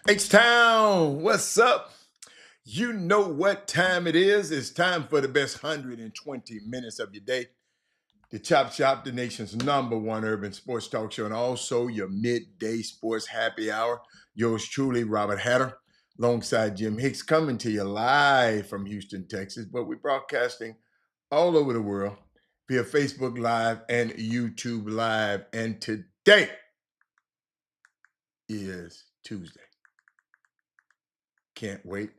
H-Town, what's up? You know what time it is. It's time for the best 120 minutes of your day. The Chop Shop, the nation's #1 urban sports talk show, and also your midday sports happy hour. Yours truly, Robert Hatter, alongside Jim Hicks, coming to you live from Houston, Texas. But we're broadcasting all over the world via Facebook Live and YouTube Live. And today is Tuesday. Can't wait.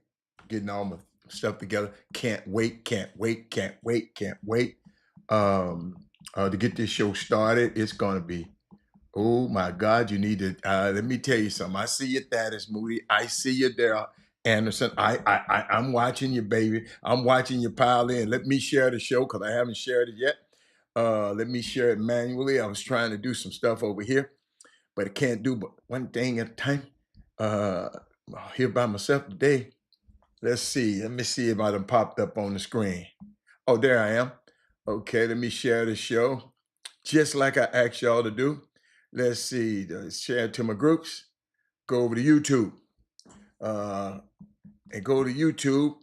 Getting all my stuff together. Can't wait. To get this show started. It's gonna be, oh my God, you need to let me tell you something. I see you, Thaddeus Moody. I see you there, Anderson. I'm watching you, baby. I'm watching you pile in. Let me share the show because I haven't shared it yet. Let me share it manually. I was trying to do some stuff over here, but I can't do but one thing at a time. I'm here by myself today. Let's see. Let me see if I done popped up on the screen. Oh, there I am. Okay, let me share the show. Just like I asked y'all to do. Let's see. Share it to my groups. Go over to YouTube. And go to YouTube.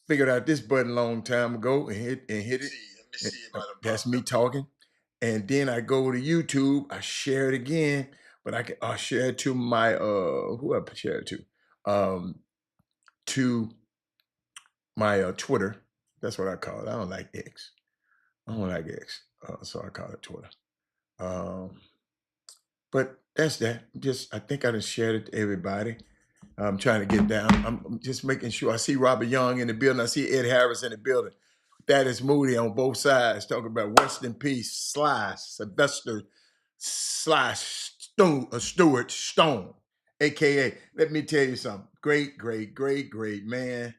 Figured out this button a long time ago and hit it. That's me talking. And then I go to YouTube. I share it again, but I'll share it to my who I share it to my Twitter. That's what I call it. I don't like X. I don't like X, so I call it Twitter. But that's that. I think I just shared it to everybody. I'm trying to get down. I'm just making sure. I see Robert Young in the building. I see Ed Harris in the building. That is Moody on both sides, talking about Western Peace, Sylvester Stewart Stone, aka. Let me tell you something. Great man.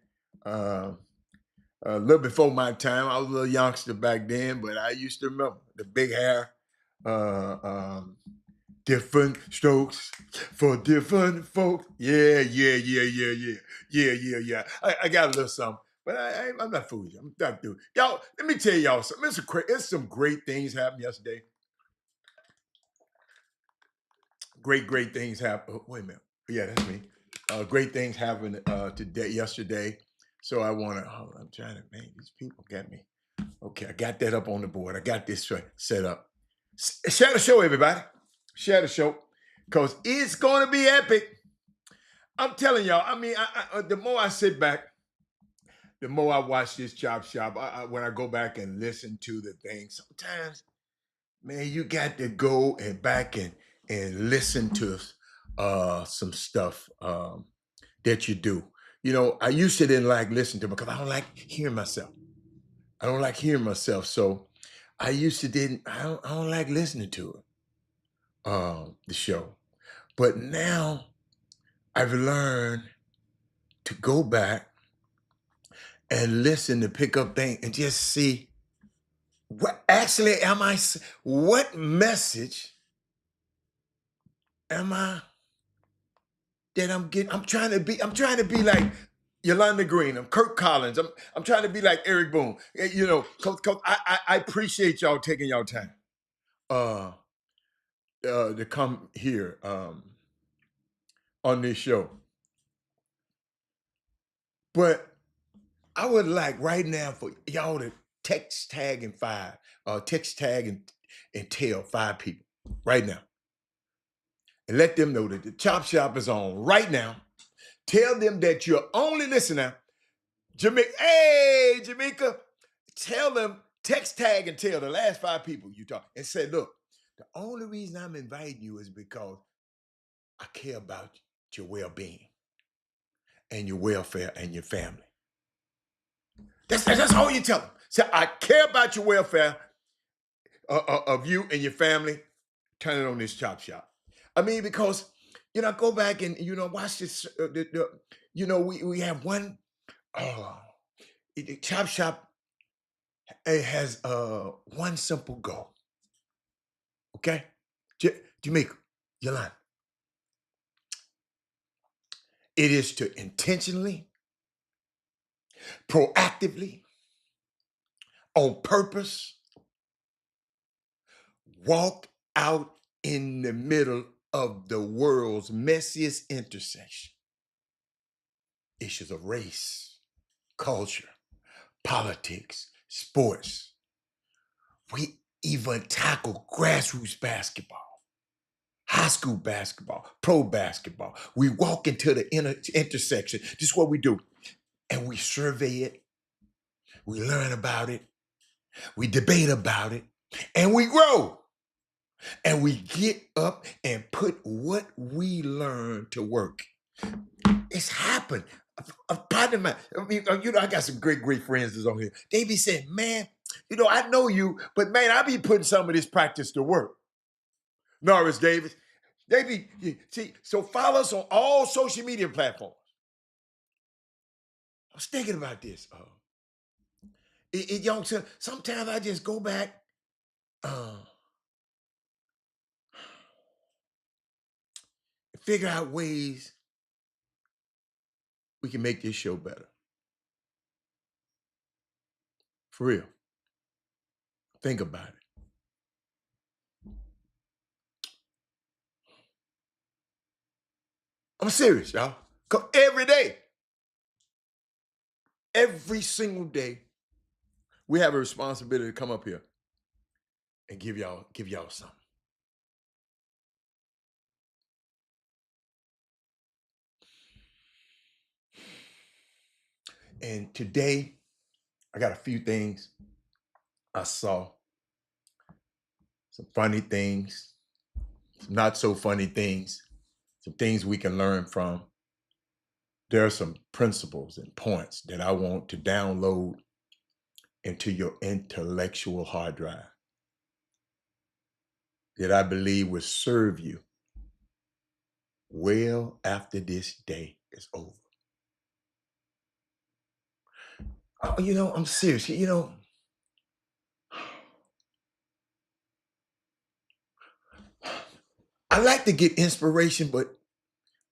A little before my time. I was a little youngster back then, but I used to remember the big hair, uh, um, different strokes for different folks. Yeah. I got a little something, but I'm not fooling you. I'm not doing. Y'all, let me tell y'all something. It's some great things happened yesterday. Great things happened. Oh, wait a minute. Yeah, that's me. Great things happened yesterday. So I want to. Oh, I'm trying to. Man, these people got me. Okay, I got that up on the board. I got this set up. Share the show, everybody. Share the show because it's going to be epic. I'm telling y'all. I mean, the more I sit back, the more I watch this Chop Shop. When I go back and listen to the thing, sometimes, man, you got to go and back and listen to some stuff that you do. You know, I used to didn't like listening to them because I don't like hearing myself. I don't like hearing myself. So I used to didn't. I don't like listening to it. The show, but now I've learned to go back and listen to pick up things and just see what actually am I. What message am I that I'm getting? I'm trying to be. I'm trying to be like Yolanda Green. I'm Kirk Collins. I'm trying to be like Eric Boone. You know, cause I appreciate y'all taking y'all time. To come here on this show. But I would like right now for y'all to text tag and tell 5 people right now. And let them know that the Chop Shop is on right now. Tell them that you're only listening. Jamaica, hey, Jamaica, tell them, text tag and tell the last 5 people you talk and say, look, the only reason I'm inviting you is because I care about your well-being and your welfare and your family. That's all you tell them. Say, I care about your welfare of you and your family. Turn it on this Chop Shop. I mean, because, go back and, watch this. We have one, uh, Chop Shop has one simple goal. Okay? Jamaica, Yolanda. It is to intentionally, proactively, on purpose, walk out in the middle of the world's messiest intersection. Issues of race, culture, politics, sports. We even tackle grassroots basketball, high school basketball, pro basketball. We walk into the intersection. This is what we do. And we survey it, we learn about it, we debate about it, and we grow. And we get up and put what we learn to work. It's happened. A partner of mine, I got some great friends that's on here. They be saying, man, I know you, but man, I be putting some of this practice to work. Norris Davis, so follow us on all social media platforms. I was thinking about this. Sometimes I just go back, uh, figure out ways we can make this show better. For real. Think about it. I'm serious, y'all. Every day, every single day, we have a responsibility to come up here and give y'all something. And today, I got a few things I saw. Some funny things, some not so funny things, some things we can learn from. There are some principles and points that I want to download into your intellectual hard drive that I believe will serve you well after this day is over. I'm serious. I like to get inspiration, but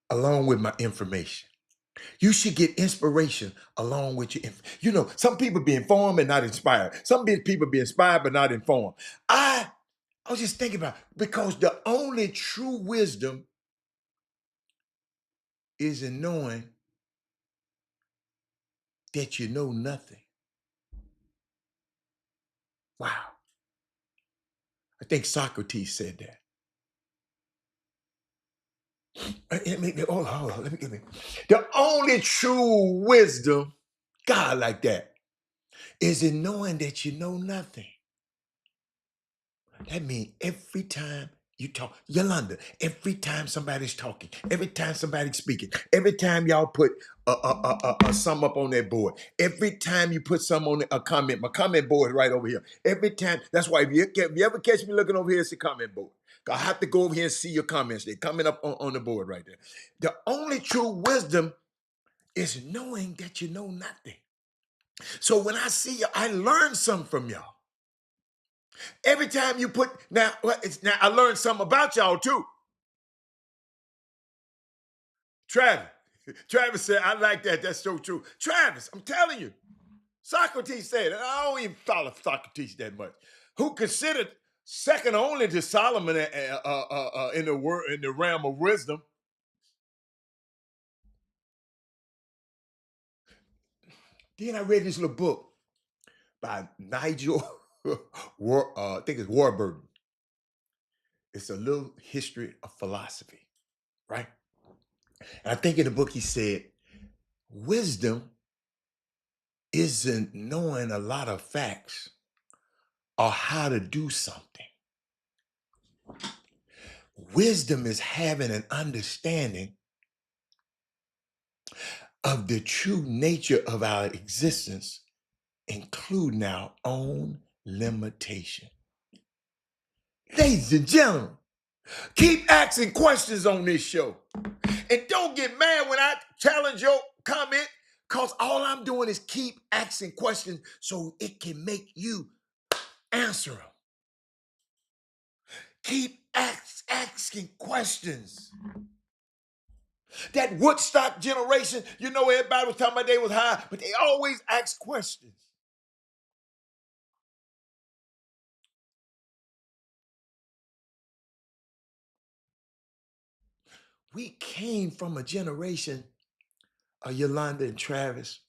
along with my information. You should get inspiration along with your some people be informed and not inspired. Some people be inspired but not informed. I was just thinking about because the only true wisdom is in knowing that you know nothing. Wow. I think Socrates said that. Hold on, let me get me. The only true wisdom, God like that, is in knowing that you know nothing. That means every time you talk, Yolanda, every time somebody's talking, every time somebody's speaking, every time y'all put a sum up on that board, every time you put some on a comment, my comment board is right over here. Every time, that's why if you ever catch me looking over here, it's the comment board. I have to go over here and see your comments. They're coming up on the board right there. The only true wisdom is knowing that you know nothing. So when I see you, I learn something from y'all. Every time you put now I learned something about y'all too. Travis. Travis said, I like that. That's so true. Travis, I'm telling you. Socrates said, and I don't even follow Socrates that much, who considered second only to Solomon in the realm of wisdom. Then I read this little book by Nigel I think it's Warburton. It's a little history of philosophy, right? And I think in the book he said, wisdom isn't knowing a lot of facts or how to do something. Wisdom is having an understanding of the true nature of our existence, including our own limitation. Ladies and gentlemen, keep asking questions on this show. And don't get mad when I challenge your comment, because all I'm doing is keep asking questions so it can make you answer them. Keep asking questions. That Woodstock generation, everybody was talking about they was high, but they always ask questions. We came from a generation of Yolanda and Travis.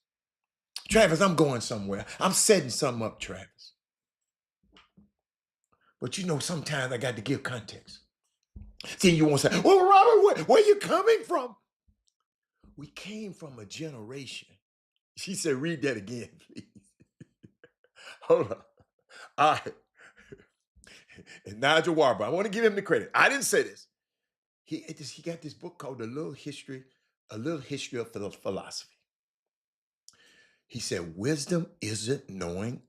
Travis, I'm going somewhere. I'm setting something up, Travis. But you know, sometimes I got to give context. See, you won't say, well, Robert, where you coming from? We came from a generation. She said, read that again, please. Hold on. All right. And Nigel Warburg, I want to give him the credit. I didn't say this. He got this book called A Little History of Philosophy. He said, wisdom isn't knowing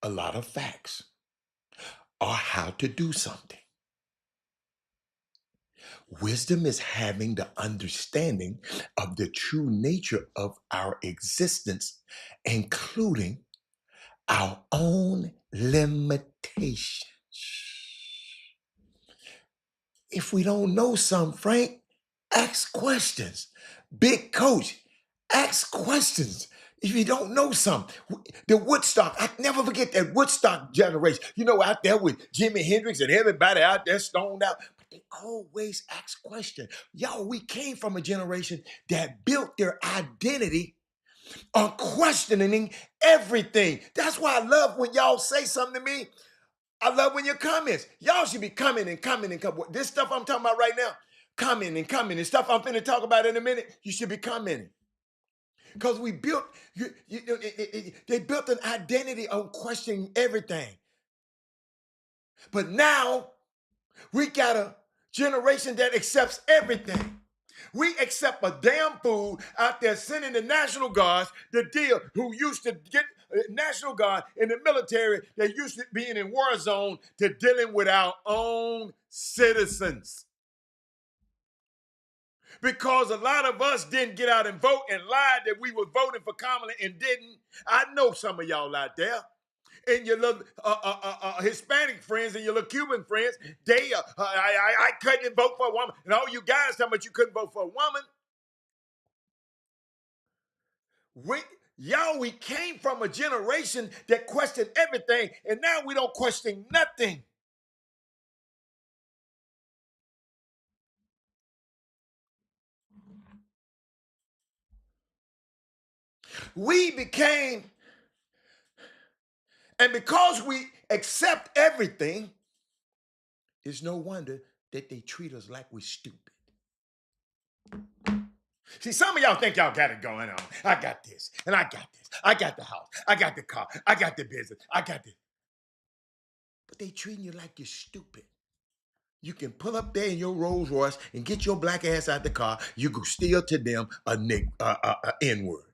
a lot of facts or how to do something. Wisdom is having the understanding of the true nature of our existence, including our own limitations. If we don't know something, Frank, ask questions. Big coach, ask questions. If you don't know something, the Woodstock, I never forget that Woodstock generation. You know, out there with Jimi Hendrix and everybody out there stoned out, but they always ask questions. Y'all, we came from a generation that built their identity on questioning everything. That's why I love when y'all say something to me. I love when your comments. Y'all should be coming and coming and coming. This stuff I'm talking about right now, coming and coming and stuff I'm finna talk about in a minute, you should be commenting. Because we built, they built an identity on questioning everything. But now we got a generation that accepts everything. We accept a damn fool out there sending the National Guards, the deal who used to get National Guard in the military, they used to being in war zone to dealing with our own citizens. Because a lot of us didn't get out and vote and lied that we were voting for Kamala and didn't. I know some of y'all out there. And your little Hispanic friends and your little Cuban friends, I couldn't vote for a woman. And all you guys talking about you couldn't vote for a woman. We came from a generation that questioned everything, and now we don't question nothing. We became, and because we accept everything, it's no wonder that they treat us like we're stupid. See, some of y'all think y'all got it going on. I got this, and I got this. I got the house. I got the car. I got the business. I got this. But they treating you like you're stupid. You can pull up there in your Rolls Royce and get your black ass out the car. You go steal to them a N-word.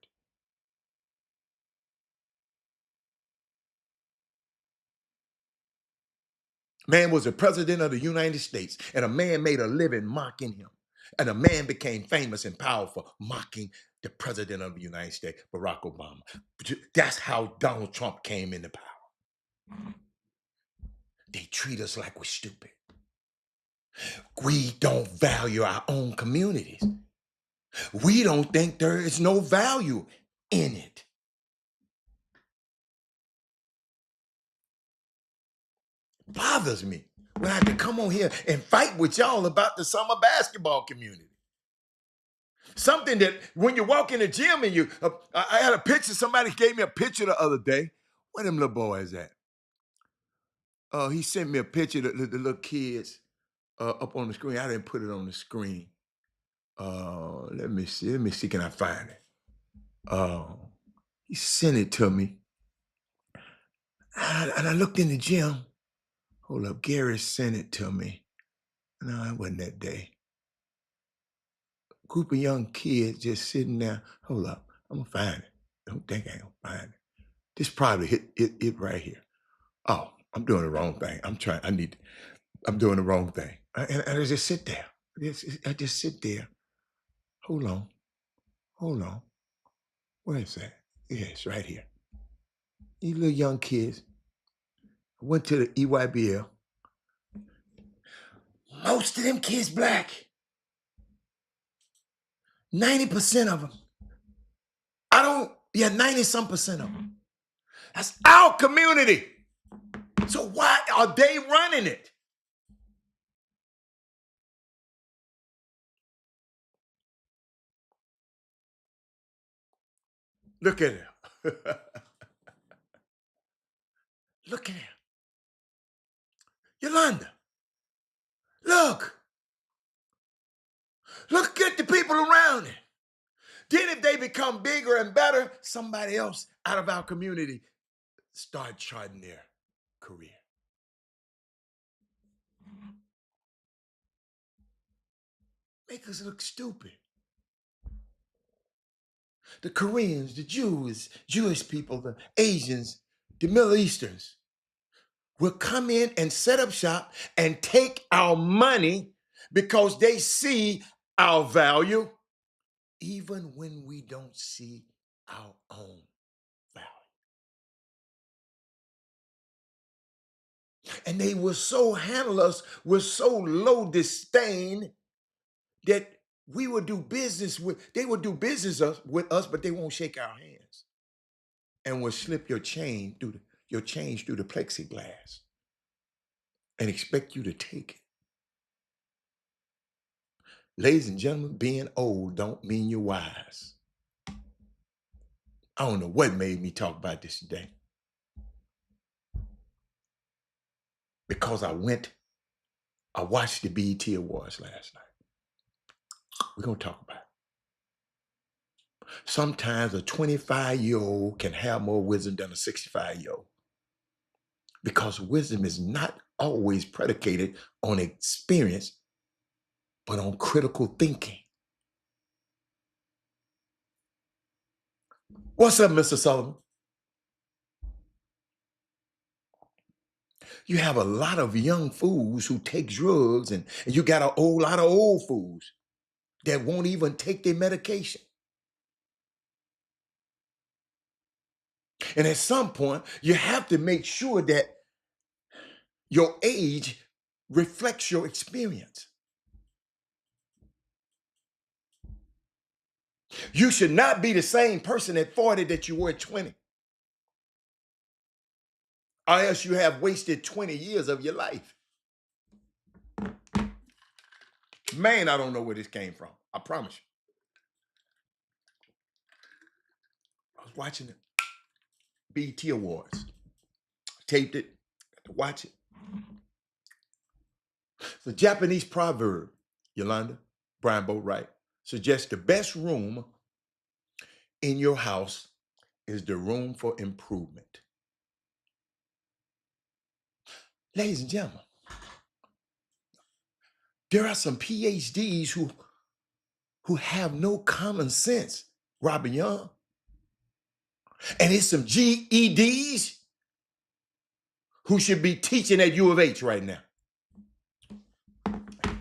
Man was the president of the United States, and a man made a living mocking him. And a man became famous and powerful mocking the president of the United States, Barack Obama. That's how Donald Trump came into power. They treat us like we're stupid. We don't value our own communities. We don't think there is no value in it. Bothers me when I have to come on here and fight with y'all about the summer basketball community. Something that when you walk in the gym and I had a picture, somebody gave me a picture the other day. Where them little boys at? He sent me a picture of the little kids up on the screen. I didn't put it on the screen. Let me see, can I find it? He sent it to me. And I looked in the gym. Hold up, Gary sent it to me. No, it wasn't that day. Group of young kids just sitting there. Hold up, I'm gonna find it. Don't think I ain't gonna find it. This probably hit it right here. Oh, I'm doing the wrong thing. I'm doing the wrong thing. And I just sit there. I just sit there. Hold on. Hold on. Where is that? Yeah, it's right here. These little young kids went to the EYBL. Most of them kids black. 90% of them. 90-some% of them. That's our community. So why are they running it? Look at him. Look at him. Yolanda, look. Look at the people around it. Then if they become bigger and better, somebody else out of our community start charting their career. Make us look stupid. The Koreans, the Jews, Jewish people, the Asians, the Middle Easterns will come in and set up shop and take our money because they see our value, even when we don't see our own value. And they will so handle us with so low disdain that we will do business with, they will do business with us, but they won't shake our hands and will slip your chain through your change through the plexiglass and expect you to take it. Ladies and gentlemen, being old don't mean you're wise. I don't know what made me talk about this today. Because I watched the BET Awards last night. We're going to talk about it. Sometimes a 25-year-old can have more wisdom than a 65-year-old. Because wisdom is not always predicated on experience, but on critical thinking. What's up, Mr. Sullivan? You have a lot of young fools who take drugs, and you got a whole lot of old fools that won't even take their medication. And at some point, you have to make sure that your age reflects your experience. You should not be the same person at 40 that you were at 20. Or else you have wasted 20 years of your life. Man, I don't know where this came from. I promise you. I was watching the BET Awards. Taped it, got to watch it. The Japanese proverb, Yolanda, Brian Boatwright, suggests the best room in your house is the room for improvement. Ladies and gentlemen, there are some PhDs who have no common sense, Robin Young. And it's some GEDs who should be teaching at U of H right now.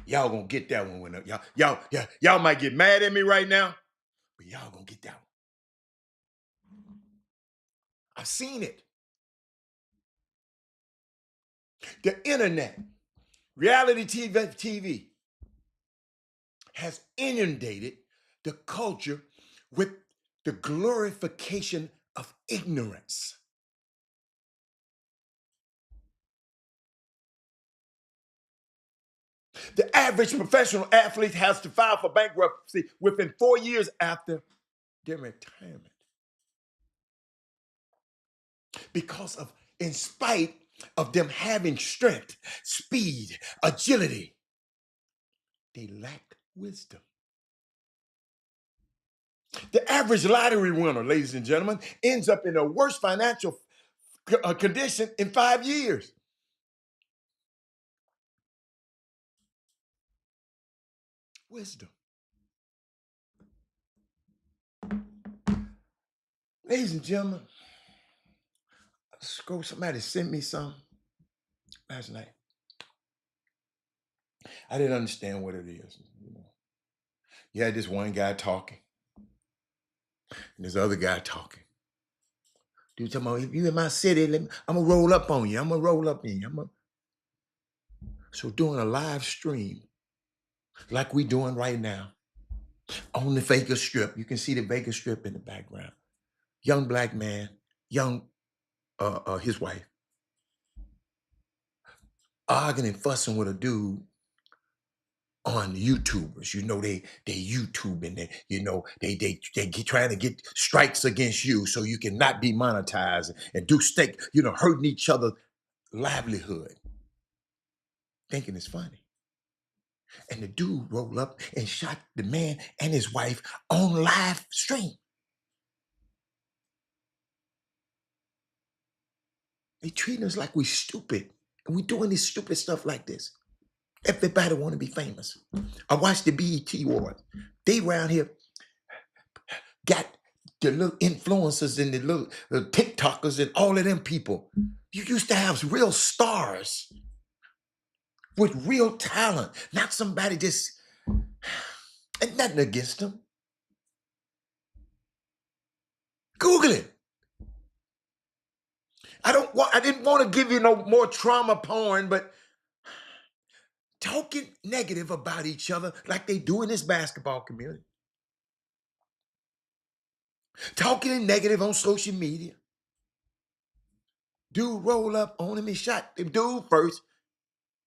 Y'all gonna get that one when y'all might get mad at me right now, but y'all gonna get that one. I've seen it. The internet, reality TV has inundated the culture with the glorification of ignorance. The average professional athlete has to file for bankruptcy within 4 years after their retirement. Because of, in spite of them having strength, speed, agility, they lack wisdom. The average lottery winner, ladies and gentlemen, ends up in a worse financial condition in 5 years. Wisdom. Ladies and gentlemen, somebody sent me some last night. I didn't understand what it is. You had this one guy talking, and this other guy talking. Dude talking about, if you in my city, I'm gonna roll up on you. I'm gonna roll up in you. So doing a live stream, like we doing right now, on the Vegas Strip. You can see the Vegas Strip in the background. Young black man, his wife, arguing and fussing with a dude on YouTubers. They YouTube and they trying to get strikes against you so you cannot be monetized and do stake, hurting each other's livelihood, thinking it's funny. And the dude rolled up and shot the man and his wife on live stream. They treating us like we stupid. And we doing this stupid stuff like this. Everybody want to be famous. I watched the BET Awards. They around here got the little influencers and the little TikTokers and all of them people. You used to have real stars with real talent, not somebody just, and nothing against them. Google it. I didn't want to give you no more trauma porn, but talking negative about each other like they do in this basketball community. Talking negative on social media. Dude roll up on him and shot the dude first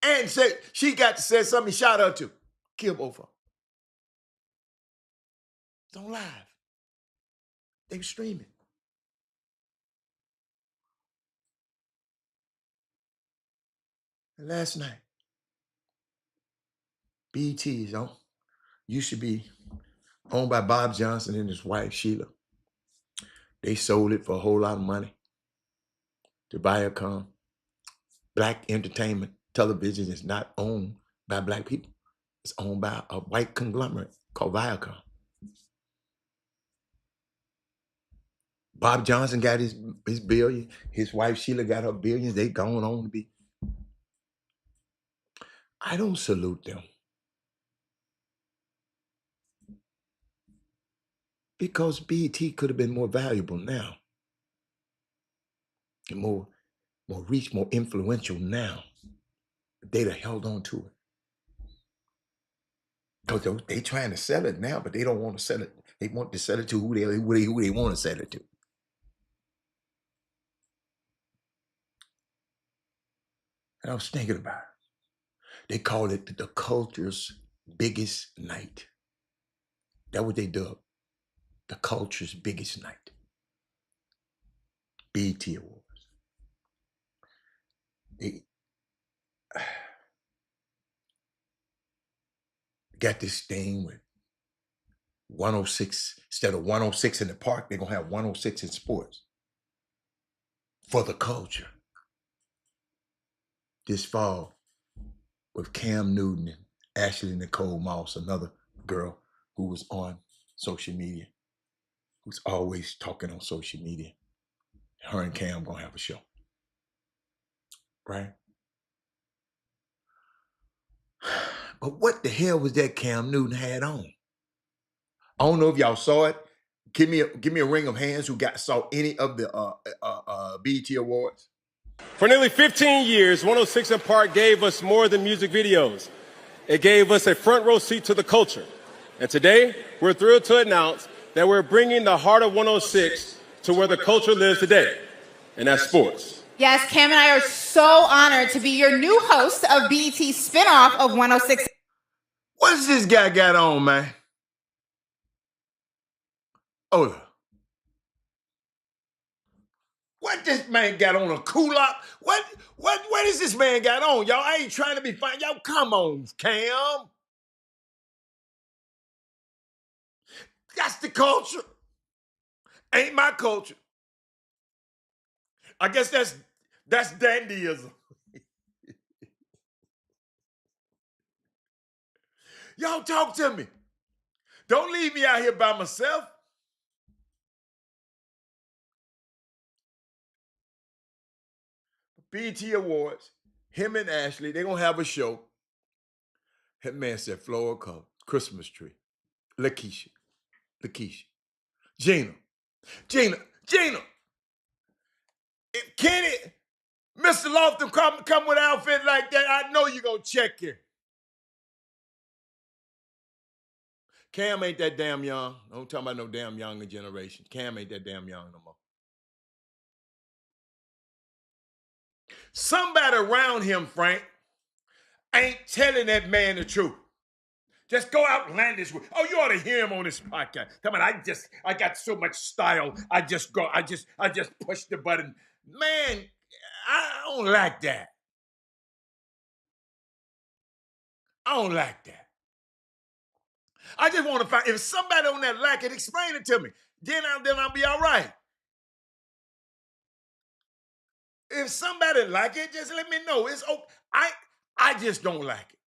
and said she got to say something, he shot her too. Kill both of them. It's on live. They were streaming. And last night, BET is on. Used to be owned by Bob Johnson and his wife, Sheila. They sold it for a whole lot of money to Viacom. Black entertainment television is not owned by black people. It's owned by a white conglomerate called Viacom. Bob Johnson got his billion. His wife, Sheila, got her billions. They going on to be. I don't salute them. Because BET could have been more valuable now. And more reach, more influential now. They'd have held on to it. Because they trying to sell it now, but they don't want to sell it. They want to sell it to who they want to sell it to. And I was thinking about it. They call it the culture's biggest night. That's what they dubbed. The culture's biggest night. BET Awards. They got this thing with 106, instead of 106 in the park, they're going to have 106 in sports. For the culture. This fall, with Cam Newton and Ashley Nicole Moss, another girl who was on social media, who's always talking on social media. Her and Cam gonna have a show. Right? But what the hell was that Cam Newton had on? I don't know if y'all saw it. Give me a ring of hands who saw any of the BET Awards. For nearly 15 years, 106 in Park gave us more than music videos. It gave us a front row seat to the culture. And today, we're thrilled to announce that we're bringing the heart of 106 to where the culture lives today, and that's sports. Yes, Cam and I are so honored to be your new host of BET's spinoff of 106. What's this guy got on, man? Oh, what this man got on, a kulak? What is this man got on? Y'all, I ain't trying to be fine. Y'all, come on, Cam. That's the culture. Ain't my culture. I guess that's dandyism. Y'all talk to me. Don't leave me out here by myself. BET Awards, him and Ashley, they're going to have a show. That man said, floral color, Christmas tree. Lakeisha. Gina. If Kenny, Mr. Lofton come with an outfit like that, I know you're going to check it. Cam ain't that damn young. Don't talk about no damn younger generation. Cam ain't that damn young no more. Somebody around him, Frank, ain't telling that man the truth. Just go out and land this way. Oh, you ought to hear him on this podcast. Come on, I got so much style. I just push the button. Man, I don't like that. I don't like that. I just want to find, if somebody on that like it, explain it to me. Then I'll be all right. If somebody like it, just let me know. It's okay. I just don't like it.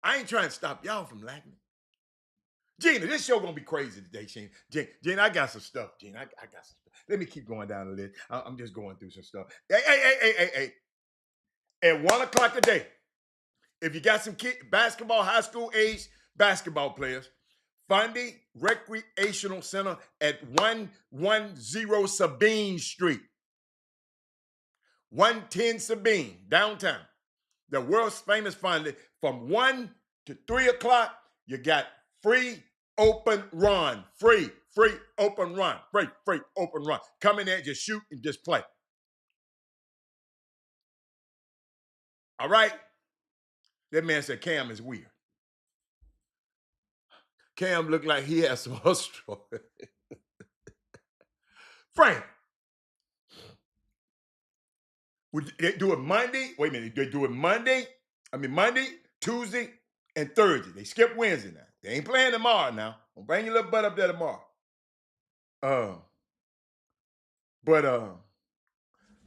I ain't trying to stop y'all from liking it. Gina, this show gonna be crazy today, Gina. Gina, I got some stuff, Gina. I got some stuff. Let me keep going down the list. I'm just going through some stuff. Hey. At 1 o'clock today, if you got some basketball, high school age basketball players, Fundy Recreational Center at 110 Sabine Street. 110 Sabine, downtown. The world's famous Fundy. From 1 to 3 o'clock, you got free open run. Free open run. Free open run. Come in there, just shoot and just play. All right? That man said Cam is weird. Cam looked like he had some hustle. Frank, they do it Monday. Wait a minute. They do it Monday, Tuesday, and Thursday. They skip Wednesday now. They ain't playing tomorrow now. Don't bring your little butt up there tomorrow.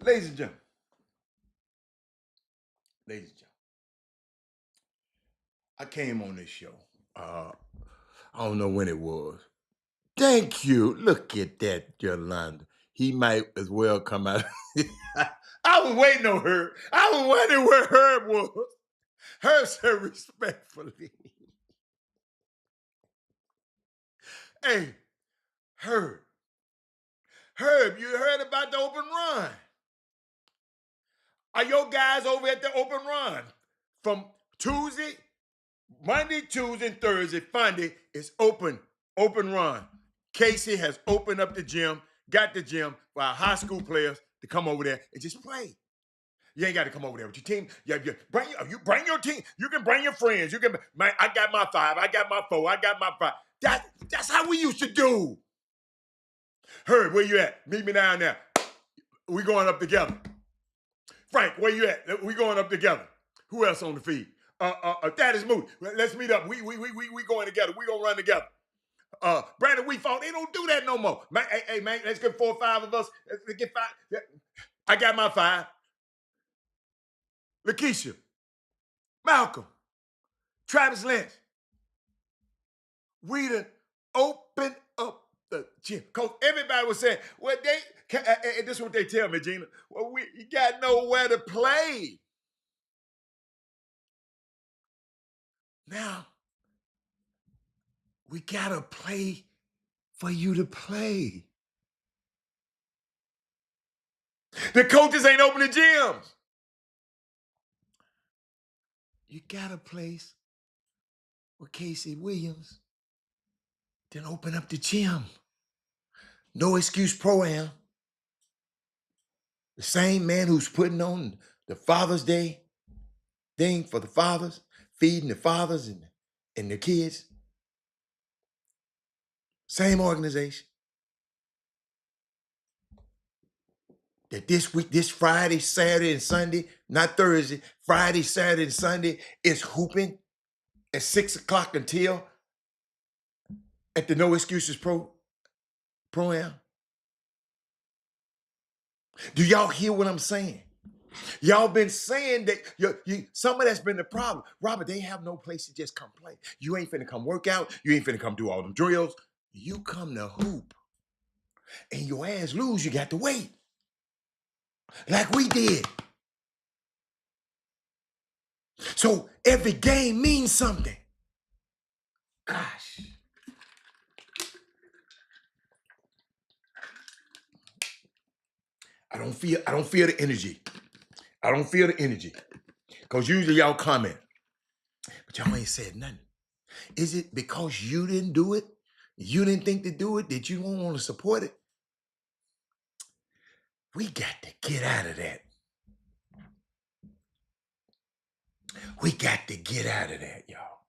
Ladies and gentlemen, I came on this show. I don't know when it was. Thank you. Look at that, Yolanda. He might as well come out. I was waiting on her. I was wondering where Herb was. Herb said respectfully. Hey, Herb. Herb, you heard about the open run? Are your guys over at the open run? From Monday, Tuesday, and Thursday, Funday is open run. Casey has opened up the gym, got the gym for our high school players to come over there and just play. You ain't got to come over there with your team. You bring your team. You can bring your friends. I got my 5. I got my 4. I got my 5. That's how we used to do. Herb, where you at? Meet me down there. We going up together. Frank, where you at? We going up together. Who else on the feed? That is Moody. Let's meet up. We going together. We gonna run together. Brandon, we fought. They don't do that no more. Man, hey, man, let's get 4 or 5 of us. Let's get 5. I got my 5. Lakeisha, Malcolm, Travis Lynch. We done open up the gym. Because everybody was saying, well, this is what they tell me, Gina. Well, you got nowhere to play. Now, we got to play for you to play. The coaches ain't open the gyms. You got a place with Casey Williams, then open up the gym. No excuse pro-am. The same man who's putting on the Father's Day thing for the fathers, feeding the fathers and the kids. Same organization. That this week, this Friday, Saturday, and Sunday, not Thursday, Friday, Saturday, and Sunday is hooping at 6 o'clock until at the No Excuses Pro-Am. Do y'all hear what I'm saying? Y'all been saying that some of that's been the problem. Robert, they have no place to just come play. You ain't finna come work out. You ain't finna come do all them drills. You come to hoop. And your ass lose, you got to wait. Like we did. So every game means something. Gosh. I don't feel the energy. I don't feel the energy. Because usually y'all comment. But y'all ain't said nothing. Is it because you didn't do it? You didn't think to do it? That you don't want to support it? We got to get out of that. We got to get out of that, y'all.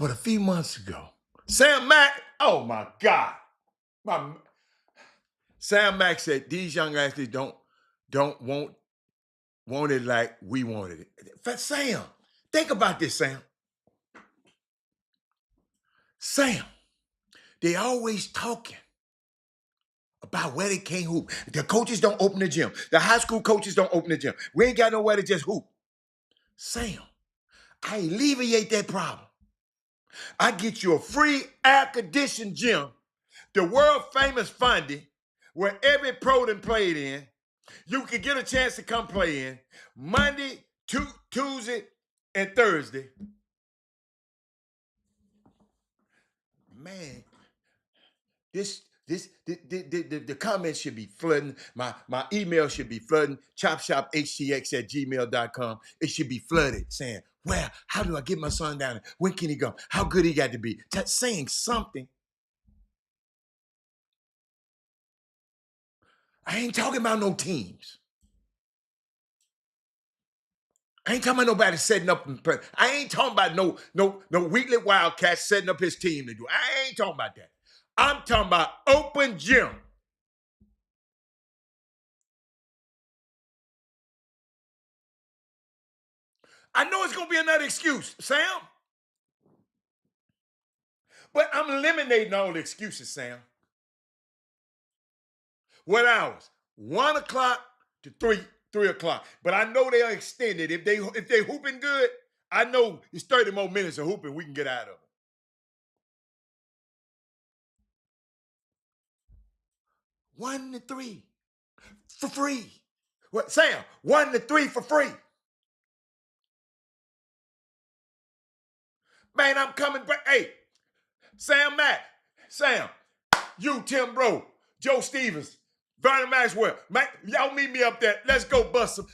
But a few months ago, Sam Mack, oh my God. Sam Mack said these young athletes don't want it like we wanted it. Sam, think about this, Sam. Sam, they always talking about where they can't hoop. The coaches don't open the gym. The high school coaches don't open the gym. We ain't got nowhere to just hoop. Sam, I alleviate that problem. I get you a free air-conditioned gym, the world-famous Fundy, where every pro done played in. You can get a chance to come play in Monday, Tuesday, and Thursday. Man, the comments should be flooding. My email should be flooding. Chop Shop Htx at gmail.com. It should be flooded saying, well, how do I get my son down there? When can he go? How good he got to be? Saying something. I ain't talking about no teams. I ain't talking about nobody setting up. I ain't talking about no weekly Wildcat setting up his team to do. I ain't talking about that. I'm talking about open gym. I know it's gonna be another excuse, Sam. But I'm eliminating all the excuses, Sam. What hours? 1 o'clock to 3 o'clock. But I know they are extended. If they hooping good, I know it's 30 more minutes of hooping we can get out of it. 1 to 3 for free. What, Sam? 1 to 3 for free. Man, I'm coming back. Hey, Sam Mack, Sam, you, Tim Bro, Joe Stevens, Vernon Maxwell, y'all meet me up there. Let's go bust some.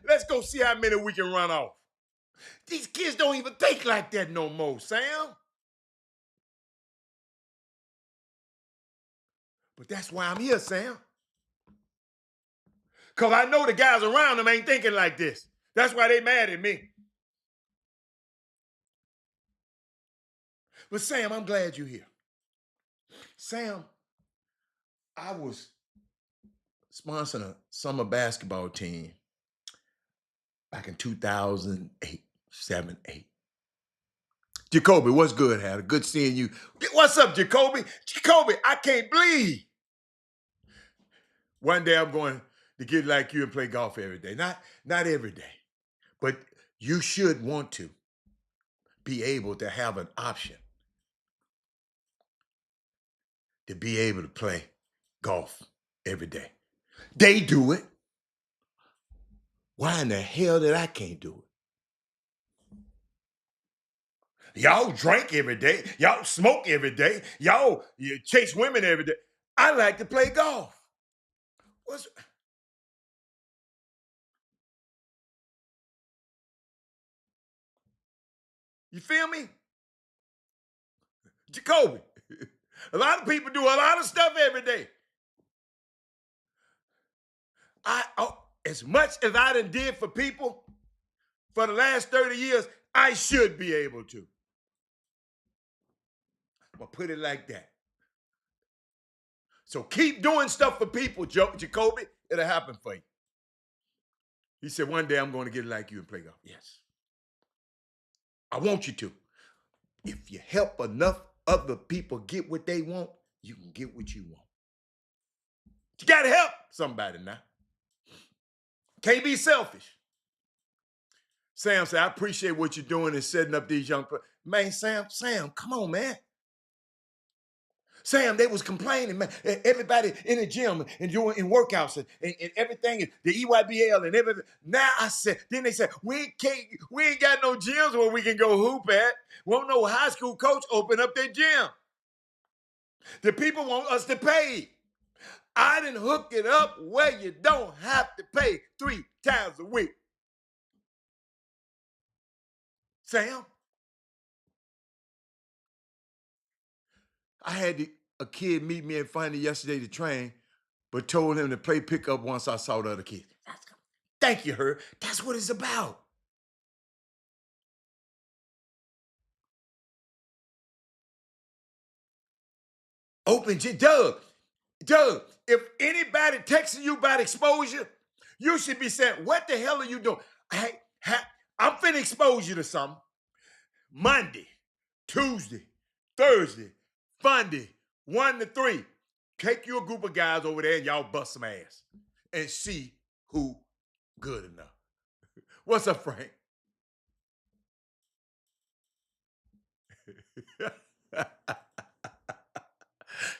Let's go see how many we can run off. These kids don't even think like that no more, Sam. But that's why I'm here, Sam. Because I know the guys around them ain't thinking like this. That's why they mad at me. But Sam, I'm glad you're here. Sam, I was sponsoring a summer basketball team back in 2008, 7, 8. Jacoby, what's good, Hatter? Good seeing you. What's up, Jacoby? Jacoby, I can't believe. One day I'm going to get like you and play golf every day. Not every day, but you should want to be able to have an option to be able to play golf every day. They do it. Why in the hell that I can't do it? Y'all drink every day. Y'all smoke every day. Y'all you chase women every day. I like to play golf. You feel me? Jacoby. A lot of people do a lot of stuff every day. As much as I done did for people for the last 30 years, I should be able to. I'm going to put it like that. So keep doing stuff for people, Jacoby. It'll happen for you. He said, one day I'm going to get like you and play golf. Yes. I want you to. If you help enough other people get what they want, you can get what you want. You got to help somebody now. Can't be selfish. Sam said, I appreciate what you're doing and setting up these young players. Man, Sam, come on, man. Sam, they was complaining, man. Everybody in the gym and doing in workouts and everything, the EYBL and everything. Now then they said, we ain't got no gyms where we can go hoop at. Won't no high school coach open up their gym. The people want us to pay. I done hook it up where you don't have to pay 3 times a week. Sam, I had a kid meet me in Fundy yesterday to train, but told him to play pickup once I saw the other kid. Thank you, Herb. That's what it's about. Open gym. Doug, if anybody texting you about exposure, you should be saying, what the hell are you doing? I'm finna expose you to something. Monday, Tuesday, Thursday, Monday, 1 to 3. Take you a group of guys over there and y'all bust some ass and see who good enough. What's up, Frank?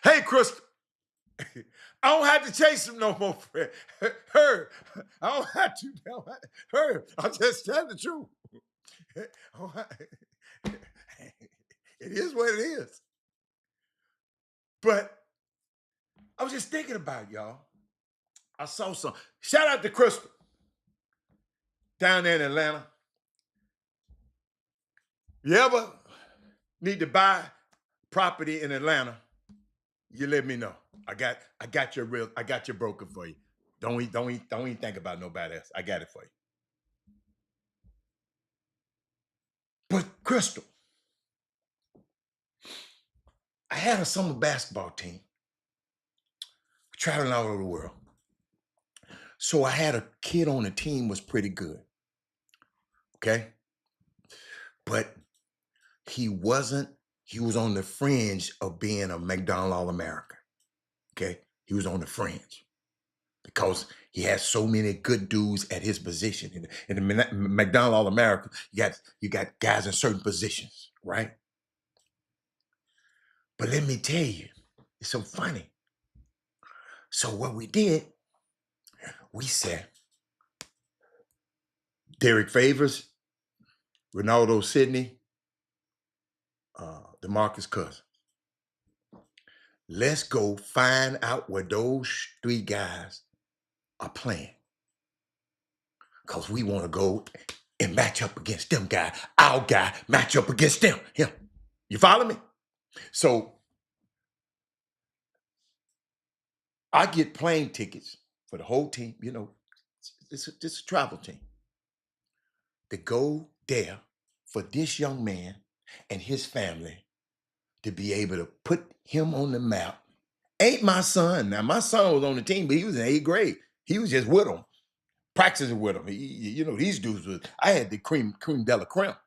Hey, Crystal. I don't have to chase him no more, friend. Her. I don't have to. Her. I'll just tell the truth. It is what it is. But I was just thinking about y'all. I saw some. Shout out to Crystal down there in Atlanta. You ever need to buy property in Atlanta? You let me know. I got your broker for you. Don't even think about nobody else. I got it for you. But Crystal, I had a summer basketball team traveling all over the world. So I had a kid on the team was pretty good. Okay? But he was on the fringe of being a McDonald All-American. Okay? He was on the fringe because he had so many good dudes at his position. In the McDonald All-American, you got guys in certain positions, right? But let me tell you, it's so funny. So what we did, we said, Derek Favors, Ronaldo Sidney, DeMarcus Cousins. Let's go find out where those 3 guys are playing. Because we want to go and match up against them guys. Our guy match up against them. Him. You follow me? So I get plane tickets for the whole team. You know, it's a travel team. To go there for this young man and his family to be able to put him on the map. Ain't my son. Now, my son was on the team, but he was in 8th grade. He was just with them, practicing with them. You know, these dudes was, I had the cream de la creme.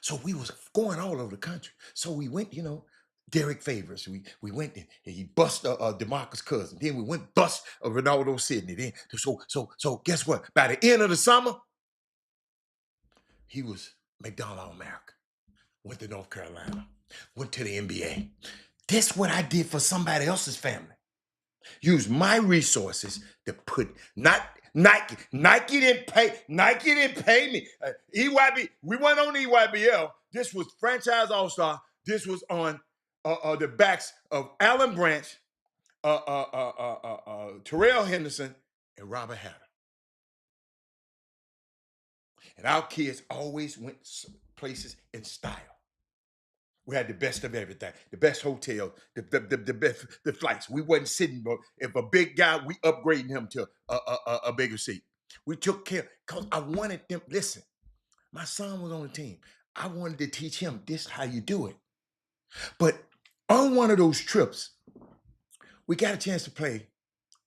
So we was going all over the country. So we went, you know, Derek Favors. We went and he bust DeMarcus Cousins. Then we went bust Ronaldo Sidney. Then so guess what? By the end of the summer, he was McDonald All-American. Went to North Carolina. Went to the NBA. This what I did for somebody else's family. Use my resources to put Nike didn't pay me. EYB, we weren't on EYBL. This was Franchise All-Star. This was on the backs of Alan Branch, Terrell Henderson, and Robert Hatter. And our kids always went places in style. We had the best of everything, the best hotel, the best the flights. We wasn't sitting, but if a big guy, we upgrading him to a bigger seat. We took care because I wanted them. Listen, my son was on the team. I wanted to teach him this how you do it. But on one of those trips, we got a chance to play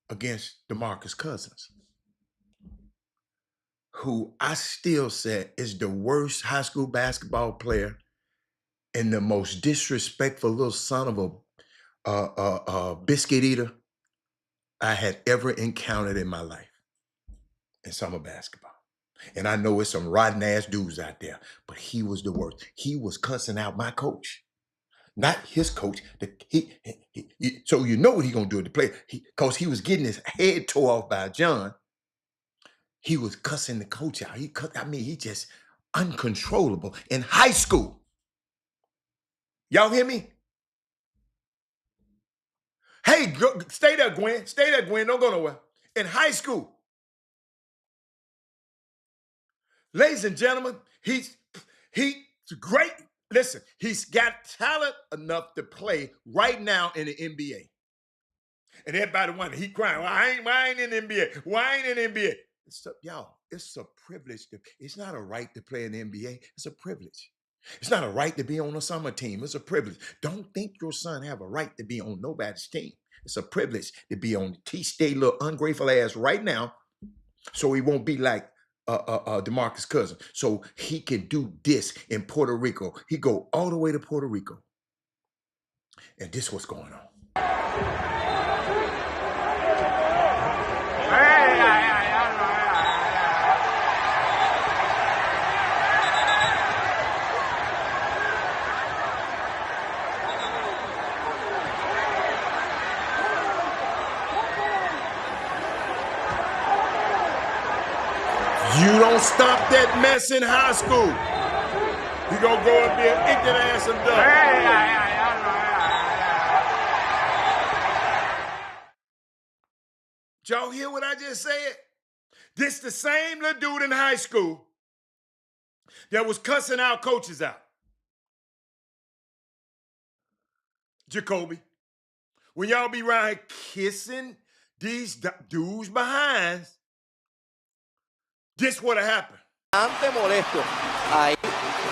against DeMarcus Cousins, who I still said is the worst high school basketball player and the most disrespectful little son of a biscuit eater I had ever encountered in my life in summer basketball. And I know it's some rotten ass dudes out there, but he was the worst. He was cussing out my coach, not his coach. So you know what he gonna do to play, because he was getting his head tore off by John. He was cussing the coach out. He just uncontrollable in high school. Y'all hear me? Hey, stay there, Gwen. Stay there, Gwen. Don't go nowhere. In high school. Ladies and gentlemen, he's great. Listen, he's got talent enough to play right now in the NBA. And everybody wondering, he crying, well, why ain't in the NBA? Why ain't in the NBA? Y'all, it's a privilege. It's not a right to play in the NBA. It's a privilege. It's not a right to be on a summer team. It's a privilege. Don't think your son have a right to be on nobody's team. It's a privilege to be on. Teach their little ungrateful ass right now, so he won't be like DeMarcus Cousins. So he can do this in Puerto Rico. He go all the way to Puerto Rico, and this what's going on. You don't stop that mess in high school. You gonna go and be an ignorant ass and dumb. Did y'all hear what I just said? This the same little dude in high school that was cussing our coaches out. Jacoby, when y'all be around here kissing these dudes behinds, this would have happened. Ante molesto. Ahí,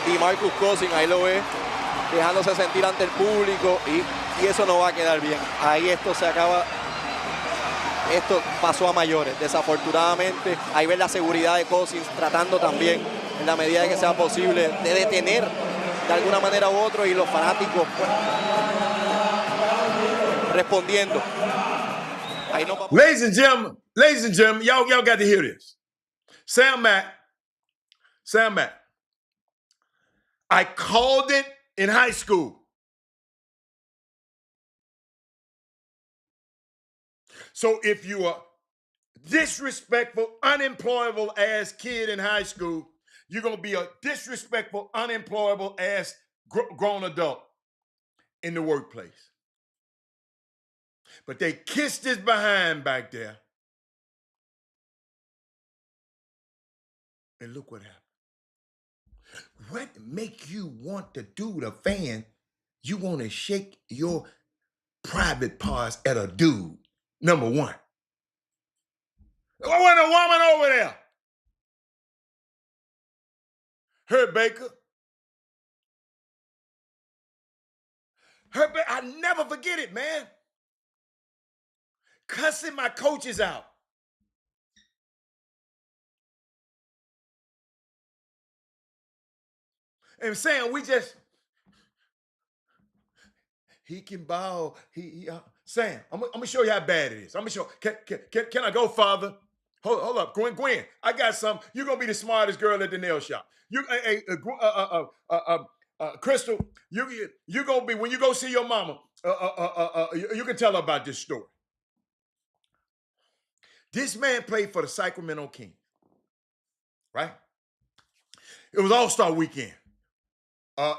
DeMarcus Cousins, ahí lo ve, dejándose sentir ante el público y eso no va a quedar bien. Ahí esto se acaba, esto pasó a mayores. Desafortunadamente, ahí ven la seguridad de Cousins tratando también, en la medida de que sea posible, de detener de alguna manera u otro y los fanáticos pues, respondiendo. Ahí no vamos. Ladies and gentlemen, y'all got to hear this. Sam Mack, I called it in high school. So if you are disrespectful, unemployable ass kid in high school, you're going to be a disrespectful, unemployable ass grown adult in the workplace. But they kissed his behind back there. And look what happened. What make you want to do the fan? You want to shake your private parts at a dude, number one. I want a woman over there. Herb Baker. I never forget it, man. Cussing my coaches out. And saying he can ball. Sam, I'm gonna show you how bad it is. I'm gonna show. Can I go, Father? Hold up, Gwen. I got some. You're gonna be the smartest girl at the nail shop. Crystal, you're gonna be when you go see your mama. You can tell her about this story. This man played for the Sacramento Kings, right? It was All-Star Weekend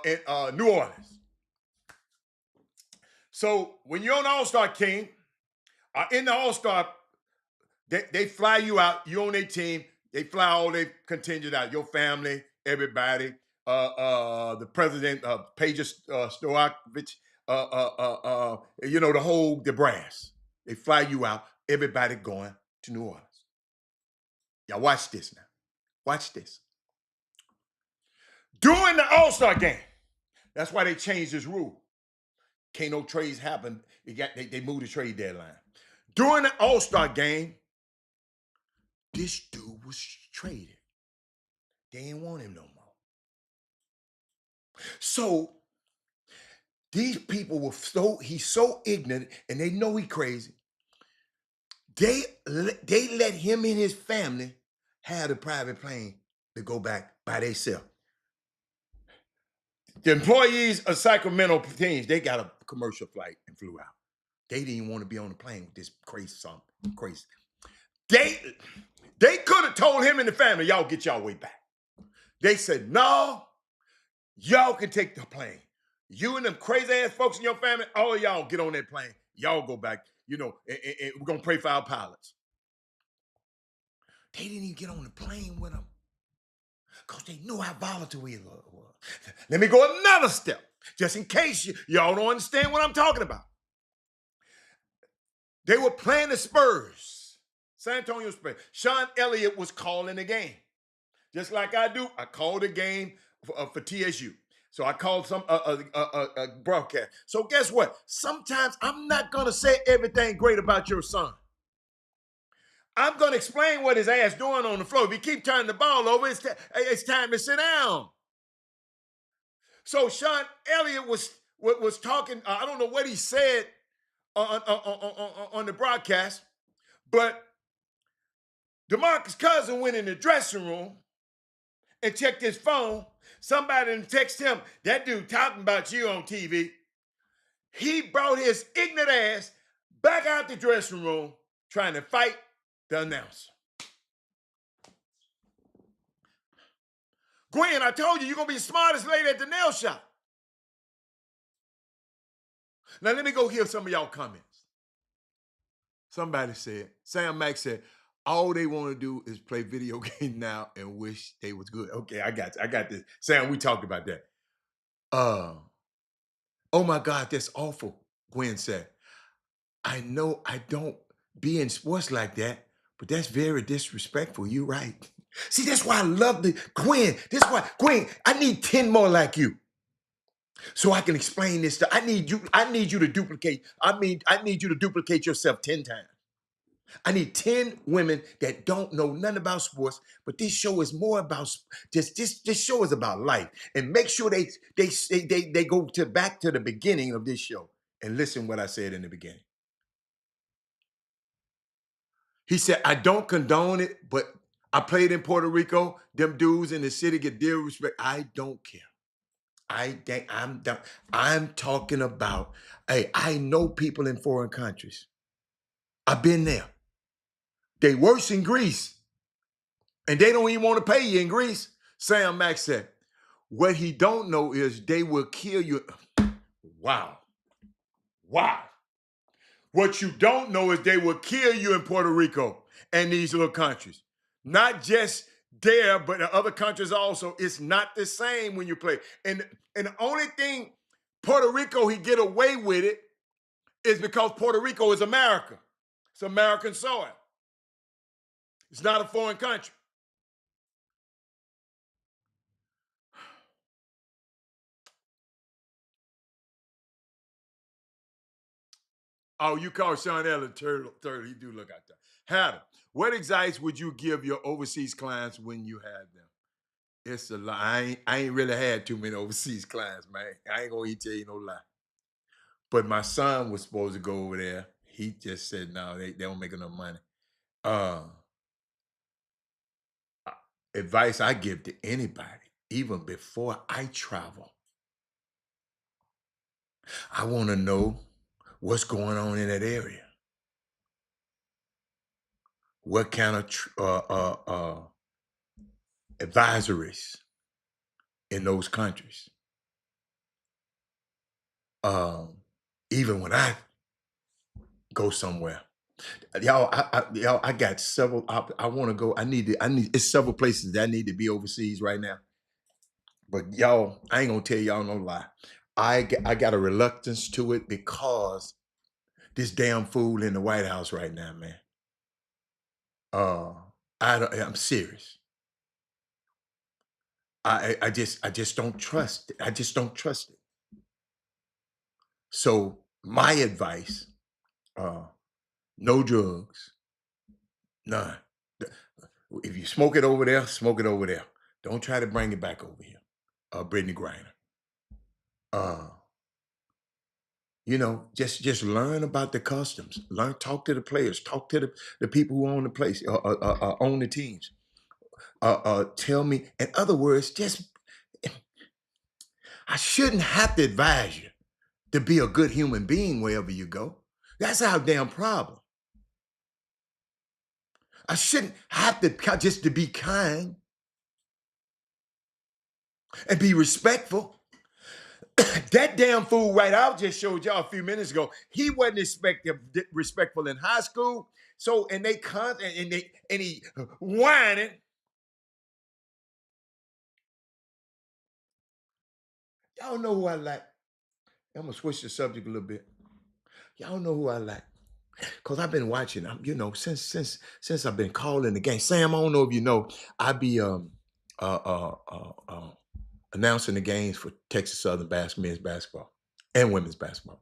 in New Orleans. So when you're an All-Star King, in the All-Star, they fly you out. You on their team. They fly all their contingent out. Your family, everybody. The president, Peja Stojakovic, the brass. They fly you out. Everybody going to New Orleans. Y'all watch this now. Watch this. During the All-Star game, that's why they changed this rule. Can't no trades happen. They moved the trade deadline. During the All-Star game, this dude was traded. They ain't want him no more. So these people were he's so ignorant, and they know he crazy. They let him and his family have a private plane to go back by themselves. The employees of Sacramento teams, they got a commercial flight and flew out. They didn't even want to be on the plane with this crazy something. Crazy. They could have told him and the family, y'all get y'all way back. They said, no, y'all can take the plane. You and them crazy ass folks in your family, all of y'all get on that plane. Y'all go back, and we're going to pray for our pilots. They didn't even get on the plane with them because they knew how volatile it was. Let me go another step, just in case y'all don't understand what I'm talking about. They were playing the Spurs, San Antonio Spurs. Sean Elliott was calling the game. Just like I do, I called the game for TSU. So I called some broadcast. So guess what? Sometimes I'm not gonna say everything great about your son. I'm gonna explain what his ass doing on the floor. If he keep turning the ball over, it's time to sit down. So Sean Elliott was talking. I don't know what he said on the broadcast, but DeMarcus Cousins went in the dressing room and checked his phone. Somebody texted him, that dude talking about you on TV. He brought his ignorant ass back out the dressing room trying to fight the announcer. Gwen, I told you, you're going to be the smartest lady at the nail shop. Now, let me go hear some of y'all comments. Somebody said, Sam Mack said, all they want to do is play video games now and wish they was good. Okay, I got this. Sam, we talked about that. Oh my God, that's awful, Gwen said. I know I don't be in sports like that, but that's very disrespectful. You're right. See, that's why I love Gwen. This is why, Gwen, I need 10 more like you. So I can explain this stuff. I need you to duplicate. I need you to duplicate yourself 10 times. I need 10 women that don't know nothing about sports, but this show is more about this show is about life. And make sure they go back to the beginning of this show and listen what I said in the beginning. He said, I don't condone it, but I played in Puerto Rico. Them dudes in the city get deal respect. I don't care. I'm talking about, hey, I know people in foreign countries. I've been there. They worse in Greece. And they don't even want to pay you in Greece. Sam Mack said, what he don't know is they will kill you. Wow. What you don't know is they will kill you in Puerto Rico and these little countries. Not just there, but in other countries also. It's not the same when you play. And the only thing Puerto Rico, he get away with it is because Puerto Rico is America. It's American soil. It's not a foreign country. Oh, you call Sean Elliott turtle. He do look like that. Hatter, what advice would you give your overseas clients when you had them? It's a lie. I ain't really had too many overseas clients, man. I ain't gonna tell you no lie. But my son was supposed to go over there. He just said, no, they don't make enough money. Advice I give to anybody, even before I travel, I want to know what's going on in that area. What kind of advisories in those countries? Even when I go somewhere, y'all, I got several. I want to go. It's several places that I need to be overseas right now. But y'all, I ain't gonna tell y'all no lie. I got a reluctance to it because this damn fool in the White House right now, man. I'm serious. I just don't trust it. I just don't trust it. So my advice, no drugs, none. If you smoke it over there, smoke it over there. Don't try to bring it back over here. Brittany Griner. Just learn about the customs. Talk to the players. Talk to the people who own the place, own the teams. Tell me, in other words, I shouldn't have to advise you to be a good human being wherever you go. That's our damn problem. I shouldn't have to just to be kind and be respectful. That damn fool right I just showed y'all a few minutes ago, he wasn't respectful in high school. So, and he whining. Y'all know who I like. I'm gonna switch the subject a little bit. Y'all know who I like. Cause I've been watching, since I've been calling the game. Sam, I don't know if you know, I be announcing the games for Texas Southern men's basketball and women's basketball.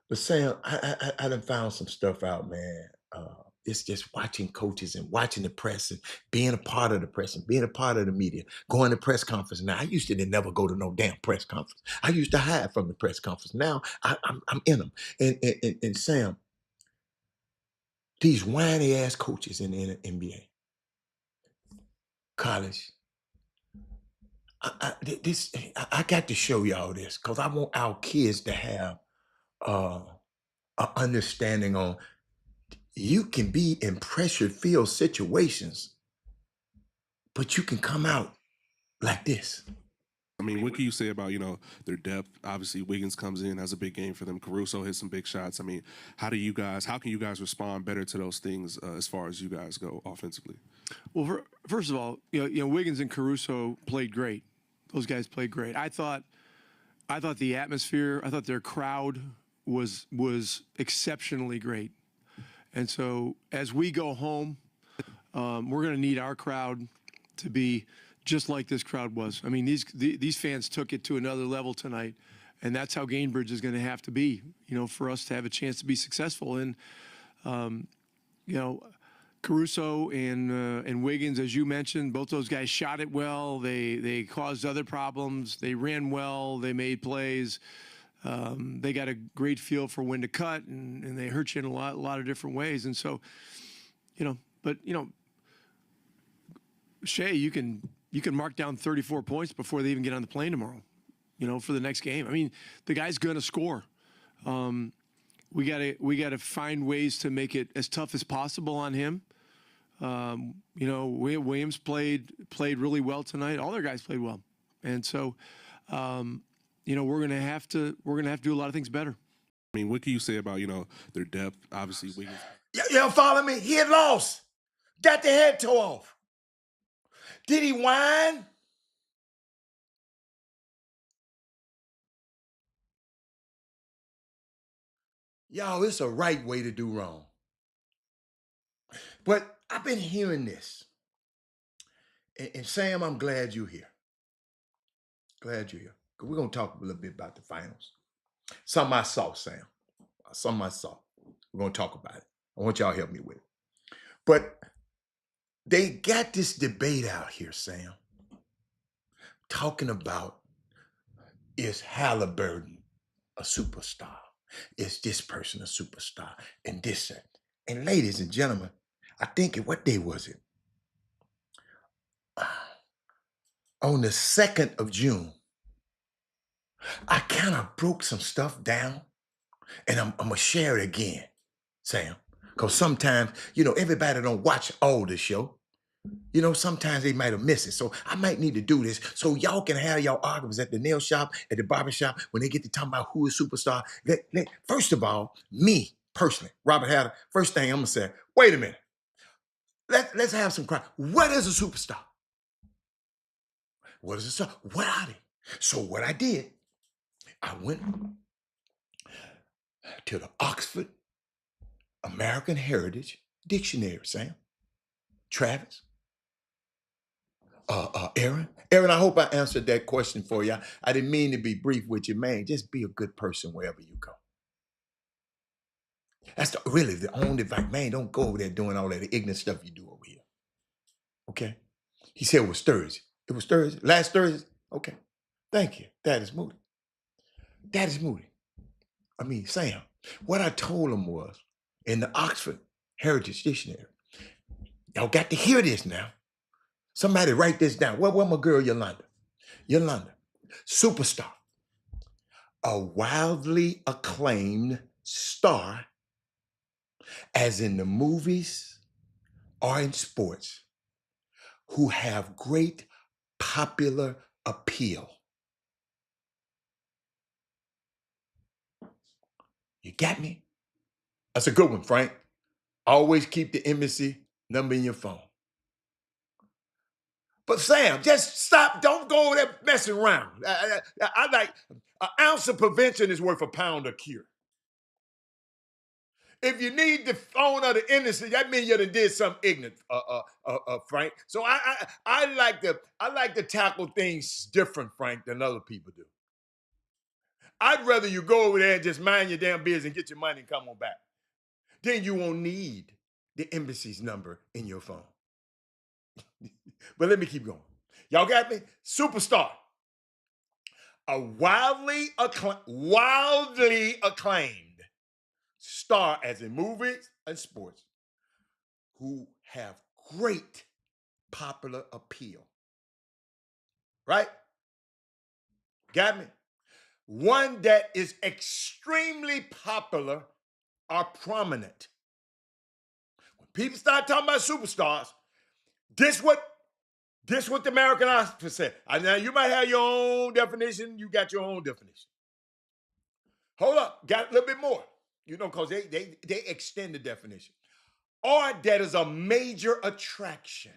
But Sam, I done found some stuff out, man. It's just watching coaches and watching the press and being a part of the press and being a part of the media, going to press conference. Now, I used to never go to no damn press conference. I used to hide from the press conference. Now I'm in them. And Sam, these whiny ass coaches in the NBA, college, I got to show y'all this because I want our kids to have an understanding on you can be in pressure filled situations, but you can come out like this. I mean, what can you say about, their depth? Obviously, Wiggins comes in, has a big game for them. Caruso hits some big shots. I mean, how can you guys respond better to those things as far as you guys go offensively? Well, first of all, Wiggins and Caruso played great. Those guys played great. I thought the atmosphere, I thought their crowd was exceptionally great. And so as we go home, we're going to need our crowd to be just like this crowd was. I mean, these fans took it to another level tonight, and that's how Gainbridge is going to have to be, for us to have a chance to be successful. And, Caruso and Wiggins, as you mentioned, both those guys shot it well. They caused other problems. They ran well. They made plays. They got a great feel for when to cut, and they hurt you in a lot of different ways. And so, Shea, you can mark down 34 points before they even get on the plane tomorrow, for the next game. I mean, the guy's going to score. We gotta find ways to make it as tough as possible on him. Williams played really well tonight. All their guys played well, and so we're gonna have to do a lot of things better. I mean, what can you say about their depth? Obviously, Wiggins. Y'all follow me? He had lost, got the head toe off. Did he whine? Y'all, it's a right way to do wrong. But I've been hearing this. And Sam, I'm glad you're here. Glad you're here. We're going to talk a little bit about the finals. Something I saw, Sam. Something I saw. We're going to talk about it. I want y'all to help me with it. But they got this debate out here, Sam, talking about, is Halliburton a superstar? Is this person a superstar? And this. And ladies and gentlemen, I think, what day was it? On the 2nd of June, I kind of broke some stuff down, and I'm going to share it again, Sam. Because sometimes, everybody don't watch all the show. Sometimes they might have missed it. So I might need to do this so y'all can have y'all arguments at the nail shop, at the barber shop, when they get to talk about who is superstar. First of all, me, personally, Robert Hatter, first thing I'm going to say, wait a minute. Let's have some crowd. What is a superstar? What is a superstar? What are they? So what I did, I went to the Oxford American Heritage Dictionary, Sam. Travis. Aaron, I hope I answered that question for you. I didn't mean to be brief with you, man. Just be a good person wherever you go. That's really the only advice. Man, don't go over there doing all that ignorant stuff you do over here. Okay? He said it was Thursday. It was Thursday? Last Thursday? Okay. Thank you. That is Moody. I mean, Sam, what I told him was, in the Oxford Heritage Dictionary, y'all got to hear this now. Somebody write this down. Where my girl Yolanda? Yolanda, superstar. A wildly acclaimed star, as in the movies or in sports, who have great popular appeal. You got me? That's a good one, Frank. Always keep the embassy number in your phone. But Sam, just stop. Don't go over there messing around. I like, an ounce of prevention is worth a pound of cure. If you need the phone of the industry, that means you done did something ignorant, Frank. So I like to tackle things different, Frank, than other people do. I'd rather you go over there and just mind your damn business and get your money and come on back. Then you won't need the embassy's number in your phone. But let me keep going. Y'all got me? Superstar. A wildly acclaimed star as in movies and sports who have great popular appeal. Right? Got me? One that is extremely popular or prominent. When people start talking about superstars, this what the American Oscar said. Now you might have your own definition. You got your own definition. Hold up, got a little bit more. Because they extend the definition. Or that is a major attraction.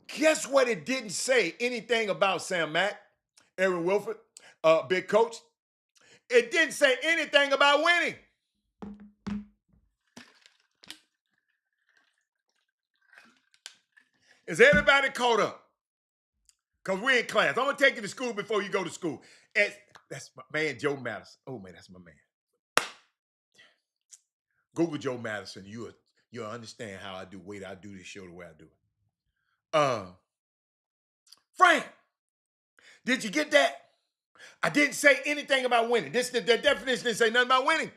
Guess what? It didn't say anything about Sam Mack, Aaron Wilford, Big Coach. It didn't say anything about winning. Is everybody caught up? Because we're in class. I'm going to take you to school before you go to school. That's my man, Joe Madison. Oh, man, that's my man. Google Joe Madison. You'll understand how I do this show the way I do it. Frank, did you get that? I didn't say anything about winning. The definition didn't say nothing about winning.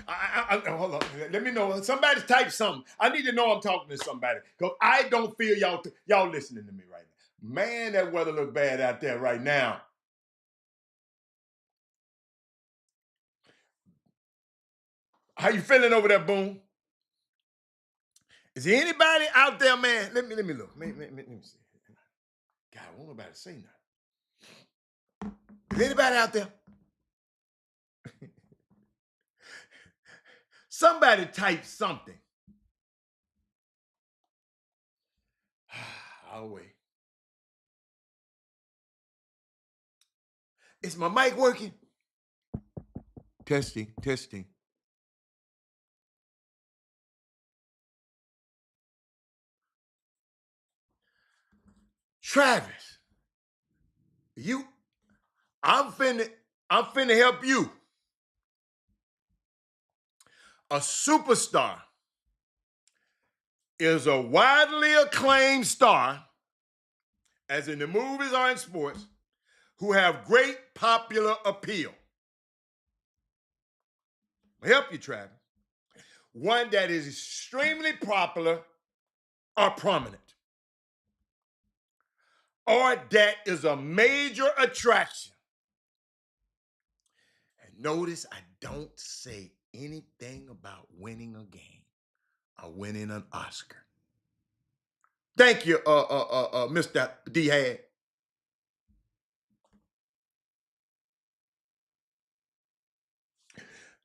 Hold on. Let me know. Somebody type something. I need to know I'm talking to somebody because I don't feel y'all listening to me right now. Man, that weather looks bad out there right now. How you feeling over there, Boom? Is there anybody out there, man? Let me look. Let me see. God, I won't nobody say nothing. Is anybody out there? Somebody type something. I'll wait. Is my mic working? Testing. Travis, I'm finna help you. A superstar is a widely acclaimed star, as in the movies or in sports, who have great popular appeal. I'll help you, Travis. One that is extremely popular or prominent. Or that is a major attraction. And notice I don't say anything about winning a game or winning an Oscar. Thank you, Mr. D-Had.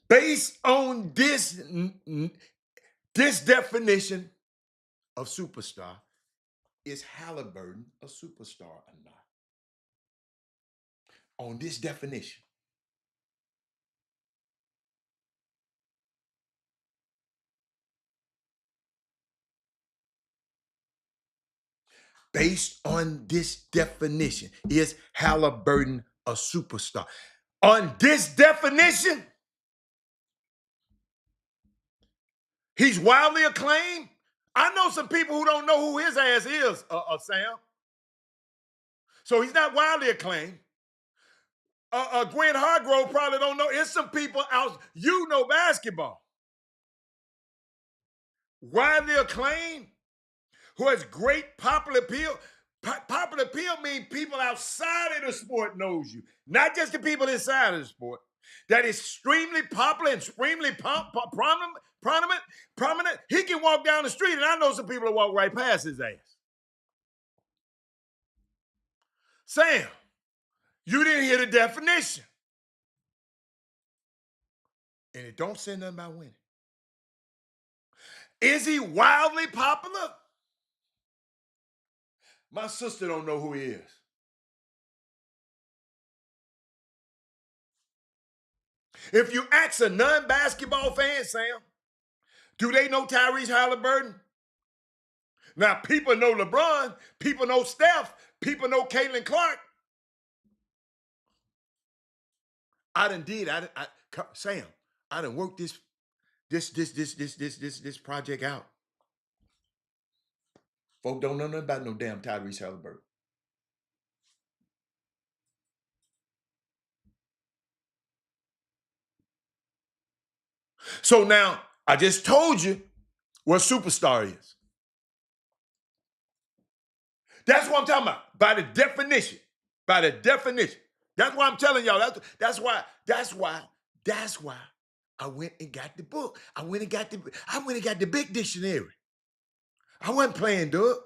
Based on this definition of superstar, is Halliburton a superstar or not? On this definition. Based on this definition, is Halliburton a superstar? On this definition, he's wildly acclaimed. I know some people who don't know who his ass is, Sam. So he's not wildly acclaimed. Gwen Hargrove probably don't know. There's some people out, basketball. Widely acclaimed, who has great popular appeal. Popular appeal means people outside of the sport knows you, not just the people inside of the sport. That is extremely popular and extremely prominent. He can walk down the street, and I know some people that walk right past his ass. Sam, you didn't hear the definition. And it don't say nothing about winning. Is he wildly popular? My sister don't know who he is. If you ask a non-basketball fan, Sam, do they know Tyrese Halliburton? Now, people know LeBron, people know Steph, people know Caitlin Clark. Sam, I done worked this project out. Folk don't know nothing about no damn Tyrese Halliburton. So now, I just told you what superstar is. That's what I'm talking about. By the definition. By the definition. That's why I'm telling y'all. That's why I went and got the book. I went and got the big dictionary. I wasn't playing Doug.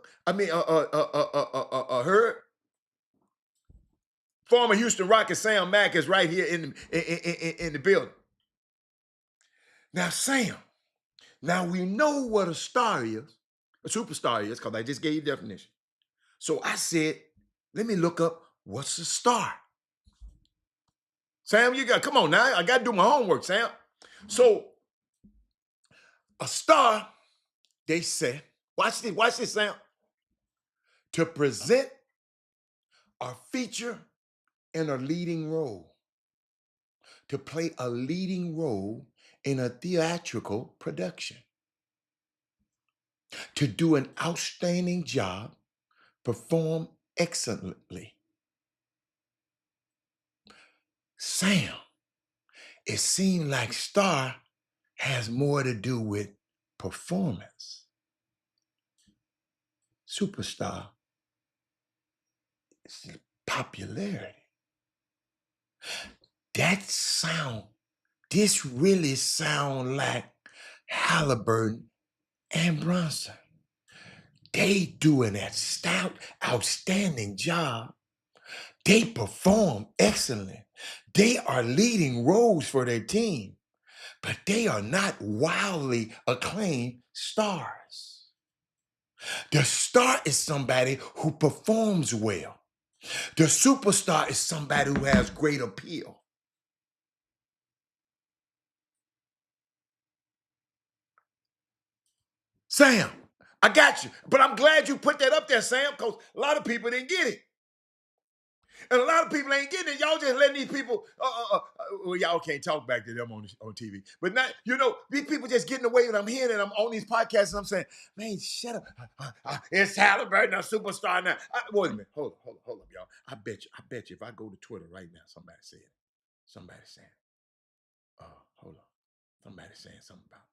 Herb. Former Houston Rockets Sam Mack is right here in the building. Now, Sam, now we know what a star is, a superstar is, because I just gave you the definition. So I said, let me look up what's a star. Sam, come on now. I got to do my homework, Sam. So a star, they say, watch this, Sam. To present or feature in a leading role. To play a leading role in a theatrical production. To do an outstanding job, perform excellently. Sam, it seemed like star has more to do with performance. Superstar is popularity. This really sound like Halliburton and Brunson. They do an outstanding job. They perform excellent. They are leading roles for their team, but they are not wildly acclaimed stars. The star is somebody who performs well. The superstar is somebody who has great appeal. Sam, I got you. But I'm glad you put that up there, Sam, because a lot of people didn't get it. And a lot of people ain't getting it. Y'all just letting these people, well, y'all can't talk back to them on TV. But not, these people just getting away with. I'm hearing it. I'm on these podcasts and I'm saying, man, shut up. It's Halliburton, a superstar now. Wait a minute. Hold up, y'all. I bet you if I go to Twitter right now, somebody said it. Somebody saying, hold on. Somebody saying something about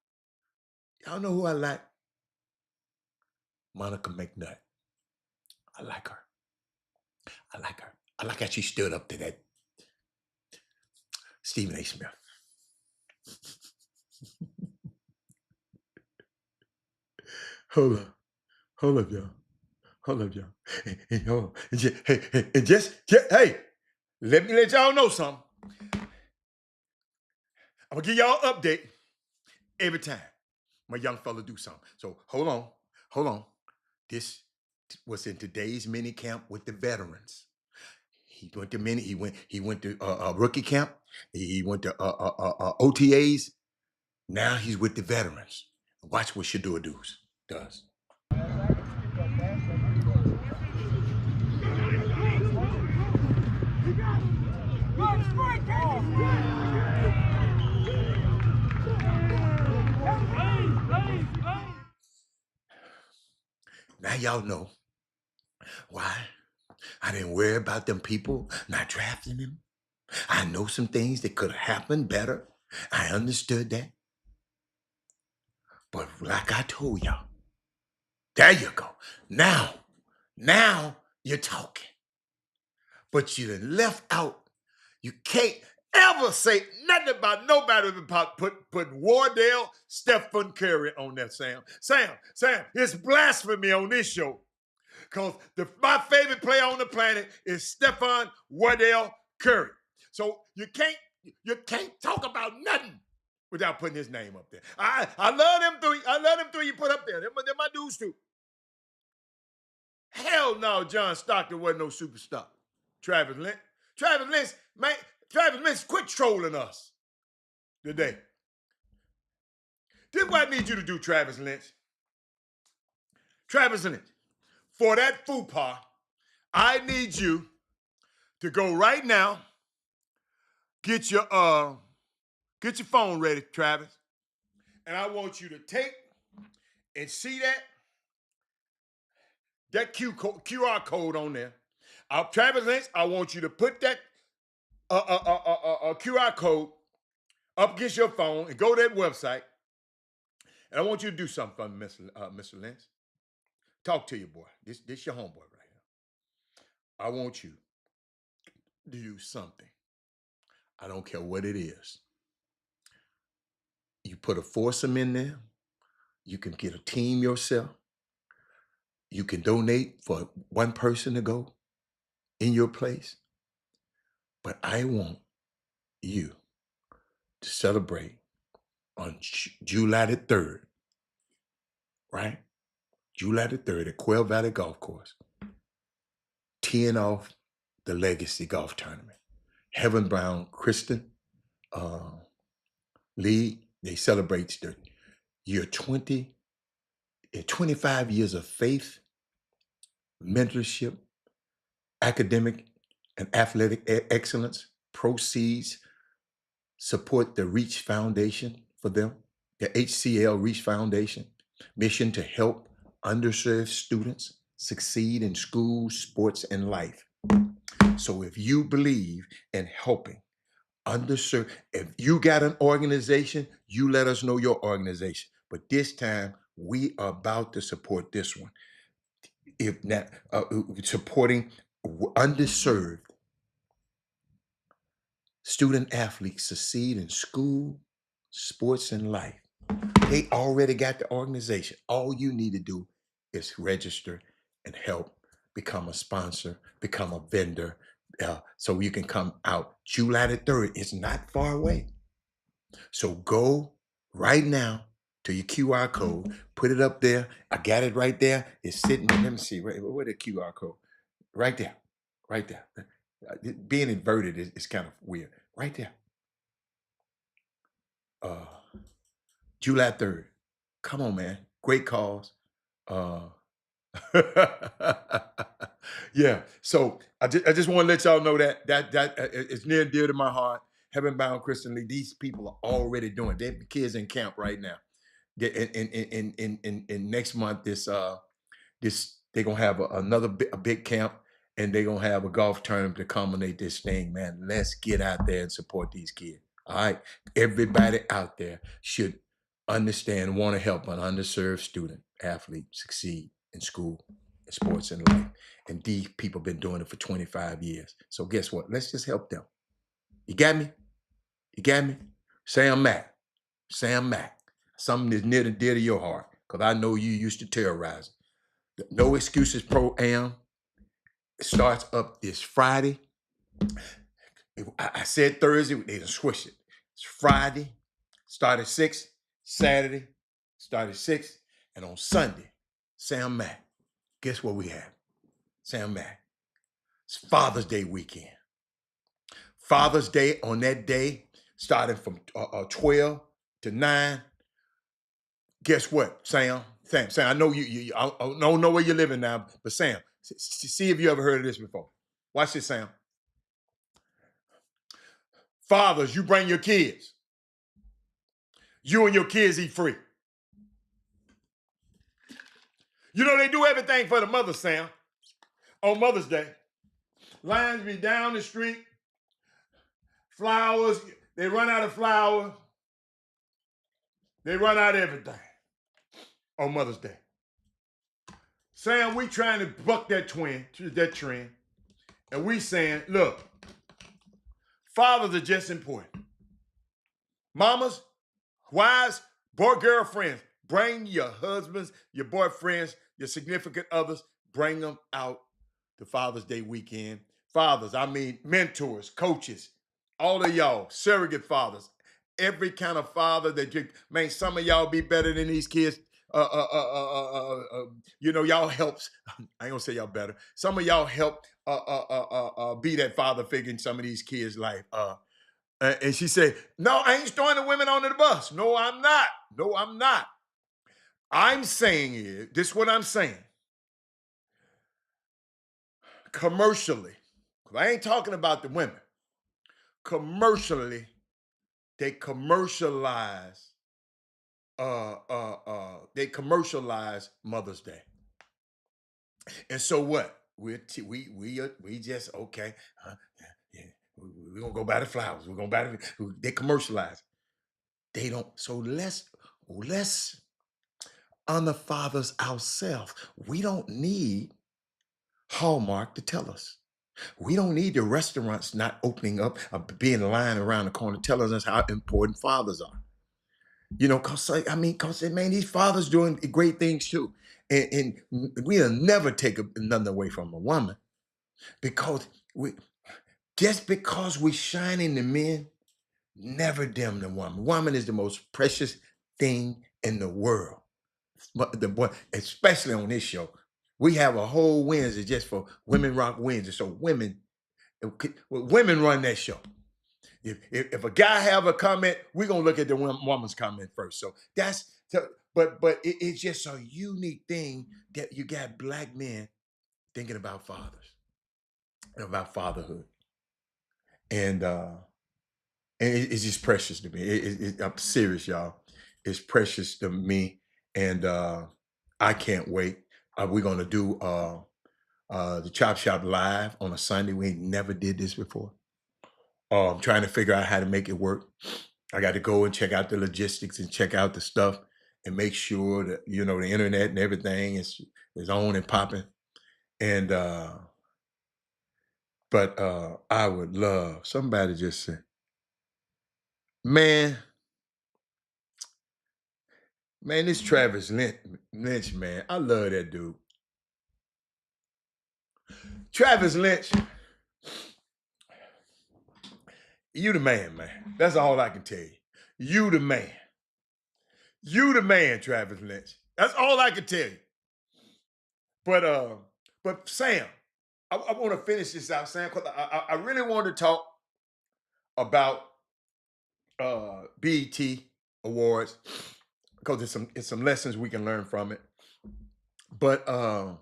it. Y'all know who I like? Monica McNutt. I like her. I like how she stood up to that Stephen A. Smith. Hold up, y'all. Hey, let me let y'all know something. I'm gonna give y'all an update every time my young fella do something. So hold on. This was in today's mini camp with the veterans. He went to rookie camp. He went to OTAs. Now he's with the veterans. Watch what Shador does. Now y'all know why I didn't worry about them people not drafting him. I know some things that could have happened better. I understood that. But like I told y'all, there you go. Now you're talking. But you done left out. You can't ever say nothing about nobody about putting Wardell, Stephen Curry on that, Sam. Sam, it's blasphemy on this show. Because my favorite player on the planet is Stephen Wardell Curry. So you can't talk about nothing without putting his name up there. I love them three. I love them three you put up there. They're my dudes too. Hell no, John Stockton wasn't no superstar. Travis Lynch, man, quit trolling us. Good day. This is what I need you to do, Travis Lynch. Travis Lynch, for that FUPA, I need you to go right now, get your phone ready, Travis. And I want you to take and see that QR code on there. Travis Lynch, I want you to put that QR code up against your phone and go to that website. And I want you to do something for me, Mr. Lynch. Talk to your boy. This your homeboy right here. I want you to do something. I don't care what it is. You put a foursome in there. You can get a team yourself. You can donate for one person to go in your place. But I want you to celebrate on July the 3rd, right? July the 3rd at Quail Valley Golf Course, teeing off the Legacy Golf Tournament. Heaven Brown, Kristen Lee, they celebrate their year 25 years of faith, mentorship, academic and athletic excellence. Proceeds support the Reach Foundation for them, the HCL Reach Foundation, mission to help underserved students succeed in school, sports, and life. So if you believe in helping underserved, if you got an organization, you let us know your organization. But this time, we are about to support this one. If not, supporting underserved student athletes succeed in school, sports, and life. They already got the organization. All you need to do is register and help become a sponsor, become a vendor, so you can come out July the 3rd. It's not far away. So go right now to your QR code, put it up there. I got it right there. It's sitting, let me see, where the QR code? Right there, right there. Being inverted is kind of weird. Right there. July 3rd. Come on, man. Great cause. Yeah. So I just want to let y'all know that it's near and dear to my heart. Heaven Bound Christian League. These people are already doing. They have the kids in camp right now. In next month, they're gonna have a big camp, and they're gonna have a golf tournament to culminate this thing. Man, let's get out there and support these kids. All right, everybody out there should understand, want to help an underserved student athlete succeed in school, in sports, and life. And these people have been doing it for 25 years. So guess what? Let's just help them. You got me? You got me? Sam Mack. Something that's near and dear to your heart, because I know you used to terrorize. No Excuses Pro-Am. It starts up this Friday. I said Thursday, they done switched it. It's Friday, start at 6, Saturday, start at 6, and on Sunday, Sam Mack. Guess what we have? Sam Mack. It's Father's Day weekend. Father's Day on that day, starting from 12 to 9. Guess what, Sam? Sam, I know I don't know where you're living now, but Sam, see if you ever heard of this before. Watch this, Sam. Fathers, you bring your kids. You and your kids eat free. You know they do everything for the mother, Sam, on Mother's Day. Lines be down the street. Flowers, they run out of flowers. They run out of everything on Mother's Day. Sam, we trying to buck that trend. And we saying, look, fathers are just important. Mamas, wives, girlfriends, bring your husbands, your boyfriends, your significant others, bring them out to Father's Day weekend. Fathers, I mean mentors, coaches, all of y'all, surrogate fathers, every kind of father that you, man, some of y'all be better than these kids. Y'all helps. I ain't gonna say y'all better. Some of y'all help be that father figure in some of these kids' life. And she said, no, I ain't throwing the women under the bus. No, I'm not. No, I'm not. I'm saying this is what I'm saying. Commercially, because I ain't talking about the women. Commercially, they commercialize Mother's Day. And so what? We just okay. Yeah, we're gonna go buy the flowers. We're gonna buy the. They commercialize. They don't. So let's honor fathers ourselves. We don't need Hallmark to tell us. We don't need the restaurants not opening up, being lying around the corner telling us how important fathers are. You know, cause man, these fathers doing great things too, and we'll never take nothing away from a woman because because we shine in the men, never dim the woman. Woman is the most precious thing in the world. But especially on this show, we have a whole Wednesday just for Women Rock Wednesday. So women run that show. If a guy have a comment, we're gonna look at the woman's comment first. So but it's just a unique thing that you got black men thinking about fathers, about fatherhood, and it's just precious to me. I'm serious, y'all. It's precious to me, and I can't wait. We're gonna do the Chop Shop live on a Sunday. We ain't never did this before. I'm trying to figure out how to make it work. I got to go and check out the logistics and check out the stuff and make sure that the internet and everything is on and popping. And but I would love somebody just say, man, this Travis Lynch, man, I love that dude. Travis Lynch, you the man. That's all I can tell you. You the man. You the man, Travis Lynch. That's all I can tell you. But Sam, I want to finish this out, Sam, because I really want to talk about BET Awards because it's some lessons we can learn from it. But I'm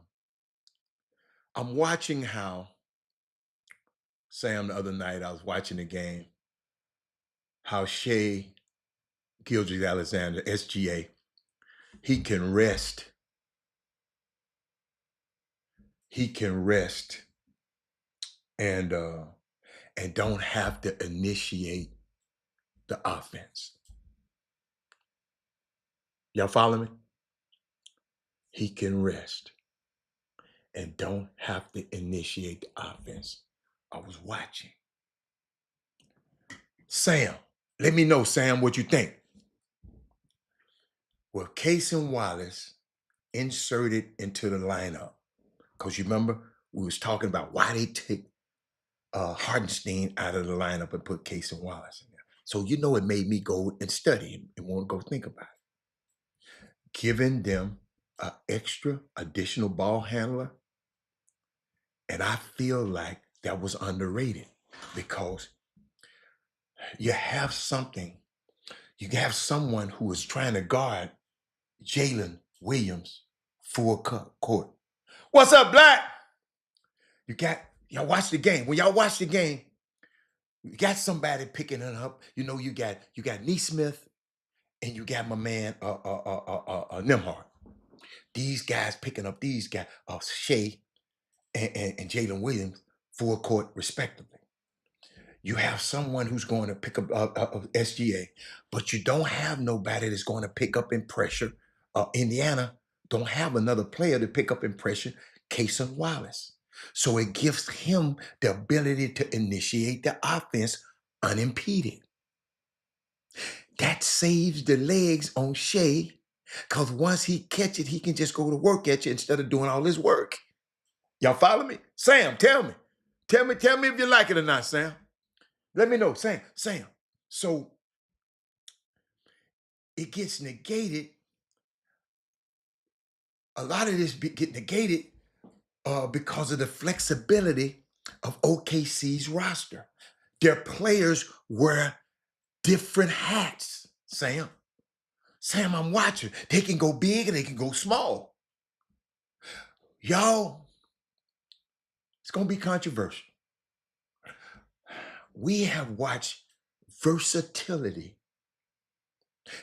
watching how, Sam, the other night I was watching the game, how Shea Gilgeous-Alexander, SGA, he can rest. He can rest and don't have to initiate the offense. Y'all follow me? He can rest and don't have to initiate the offense. I was watching. Sam, let me know, Sam, what you think. Well, Cason Wallace inserted into the lineup, because you remember we was talking about why they took Hardenstein out of the lineup and put Cason Wallace in there. So it made me go and study and want to go think about it. Giving them an extra additional ball handler, and I feel like that was underrated because you have someone who is trying to guard Jalen Williams full court. What's up, Black? Y'all watch the game. When y'all watch the game, you got somebody picking it up. You got Neesmith and you got my man Nimhart. These guys picking up these guys, Shea and Jalen Williams, full court respectively. You have someone who's going to pick up SGA, but you don't have nobody that's going to pick up in pressure. Indiana don't have another player to pick up in pressure, Cason Wallace. So it gives him the ability to initiate the offense unimpeded. That saves the legs on Shea, because once he catch it, he can just go to work at you instead of doing all his work. Y'all follow me? Sam, tell me. Tell me if you like it or not, Sam. Let me know, Sam. So it gets negated. A lot of this get negated because of the flexibility of OKC's roster. their players wear different hats, Sam. Sam, I'm watching. They can go big and they can go small. Y'all, it's going to be controversial. We have watched versatility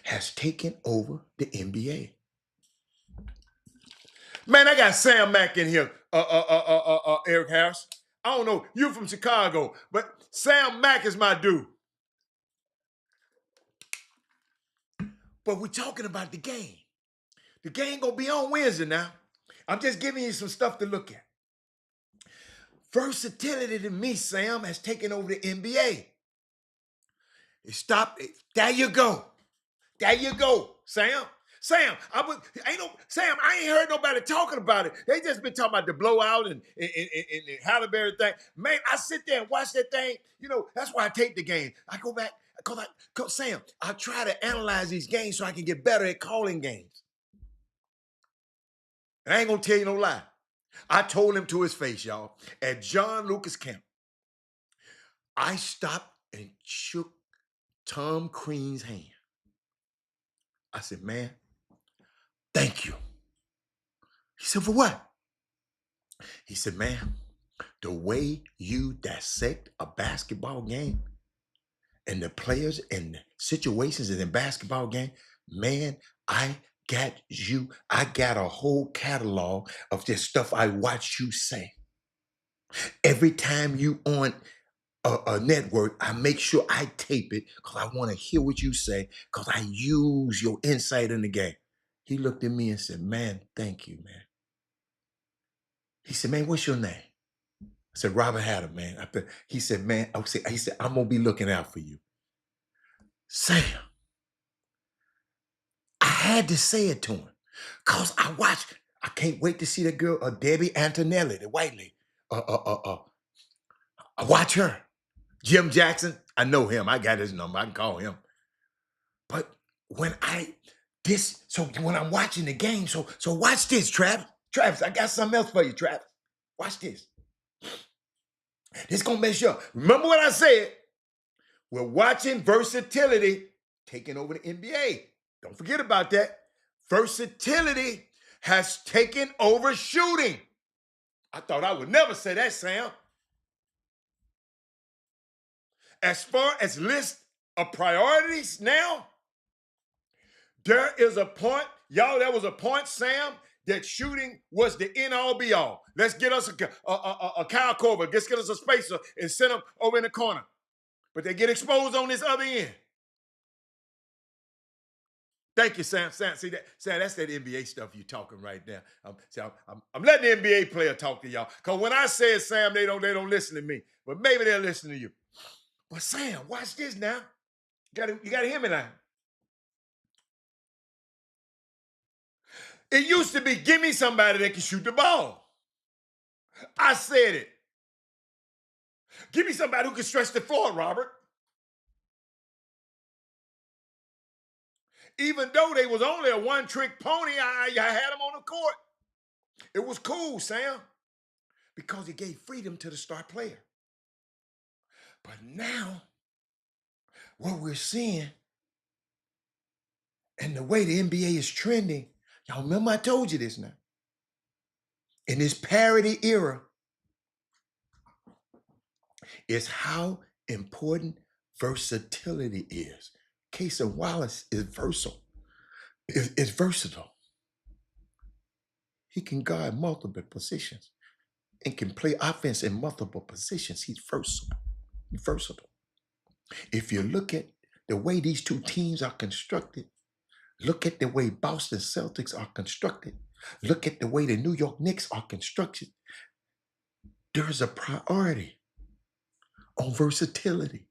has taken over the NBA. Man, I got Sam Mack in here, Eric Harris. I don't know, you're from Chicago, but Sam Mack is my dude. But we're talking about the game. The game gonna be on Wednesday now. I'm just giving you some stuff to look at. Versatility to me, Sam, has taken over the NBA. There you go. There you go, Sam. Sam, I ain't heard nobody talking about it. They just been talking about the blowout and the Halliburton thing. Man, I sit there and watch that thing. You know, that's why I take the game. I go back, Sam, I try to analyze these games so I can get better at calling games. And I ain't gonna tell you no lie. I told him to his face, y'all, at John Lucas camp, I stopped and shook Tom Crean's hand. I said, man, thank you. He said, for what? He said, man, the way you dissect a basketball game and the players and the situations in the basketball game, man, I got you. I got a whole catalog of this stuff I watch you say. Every time you on a network, I make sure I tape it because I want to hear what you say because I use your insight in the game. He looked at me and said, man, thank you, man. He said, man, what's your name? I said, Robert Hatter, man. He said, man, he said, I'm going to be looking out for you. Sam, I had to say it to him because I can't wait to see that girl, Debbie Antonelli, the white lady. I watch her. Jim Jackson, I know him. I got his number. I can call him. But when I'm watching the game, so watch this, Travis. Travis, I got something else for you, Travis. Watch this. This gonna mess you up. Remember what I said? We're watching versatility taking over the NBA. Don't forget about that. Versatility has taken over shooting. I thought I would never say that, Sam. As far as list of priorities now, there is a point, y'all, there was a point, Sam, that shooting was the end-all be-all. Let's get us a Kyle Korver. Let's get us a spacer and send them over in the corner. But they get exposed on this other end. Thank you, Sam. Sam, see that? Sam, that's that NBA stuff you're talking right now. I'm letting the NBA player talk to y'all. Because when I say it, Sam, they don't listen to me. But maybe they'll listen to you. But Sam, watch this now. You gotta hear me now. It used to be, give me somebody that can shoot the ball. I said it. Give me somebody who can stretch the floor, Robert. Even though they was only a one-trick pony, I had them on the court. It was cool, Sam, because it gave freedom to the star player. But now, what we're seeing and the way the NBA is trending, y'all remember I told you this now. In this parity era, is how important versatility is. Casey Wallace is versatile. Is versatile. He can guard multiple positions and can play offense in multiple positions. He's versatile. Versatile. If you look at the way these two teams are constructed, look at the way Boston Celtics are constructed, look at the way the New York Knicks are constructed, there's a priority on versatility,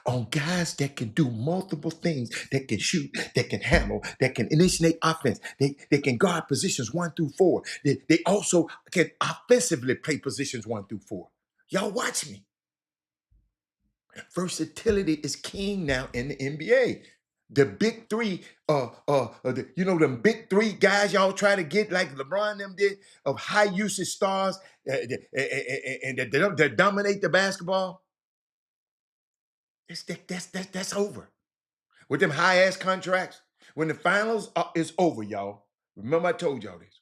on guys that can do multiple things, that can shoot, that can handle, that can initiate offense, they can guard positions 1 through 4. They also can offensively play positions 1 through 4. Y'all watch me. Versatility is king now in the NBA. The big three, them big three guys y'all try to get like LeBron them did of high usage stars and that dominate the basketball. That's over. With them high-ass contracts, when the finals is over, y'all, remember I told y'all this.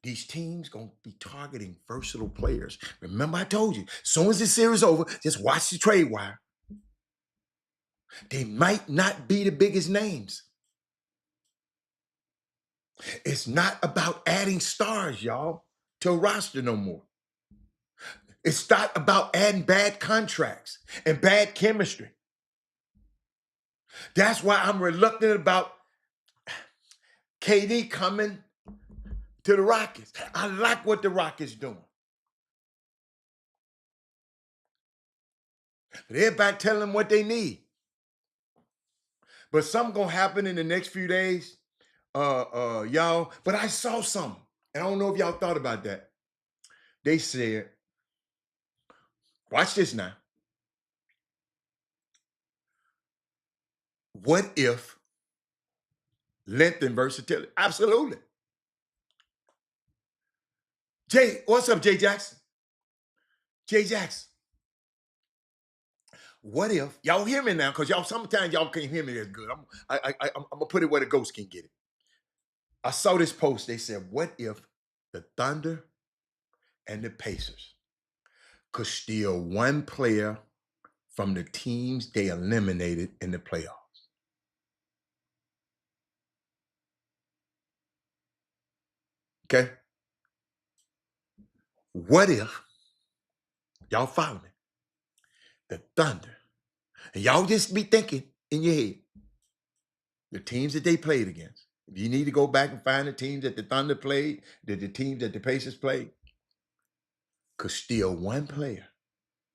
These teams going to be targeting versatile players. Remember I told you, as soon as the series is over, just watch the trade wire. They might not be the biggest names. It's not about adding stars, y'all, to a roster no more. It's not about adding bad contracts and bad chemistry. That's why I'm reluctant about KD coming to the Rockets. I like what the Rockets doing. Everybody telling them what they need. But something gonna happen in the next few days, y'all. But I saw something, and I don't know if y'all thought about that. They said, watch this now. What if length and versatility? Absolutely. Jay, what's up, Jay Jackson? Jay Jackson. What if y'all hear me now? Because y'all sometimes y'all can't hear me as good. I'm gonna put it where the ghost can get it. I saw this post. They said, "What if the Thunder and the Pacers could steal one player from the teams they eliminated in the playoffs?" Okay. What if y'all follow me? The Thunder, and y'all just be thinking in your head the teams that they played against. If you need to go back and find the teams that the Thunder played, the teams that the Pacers played, could steal one player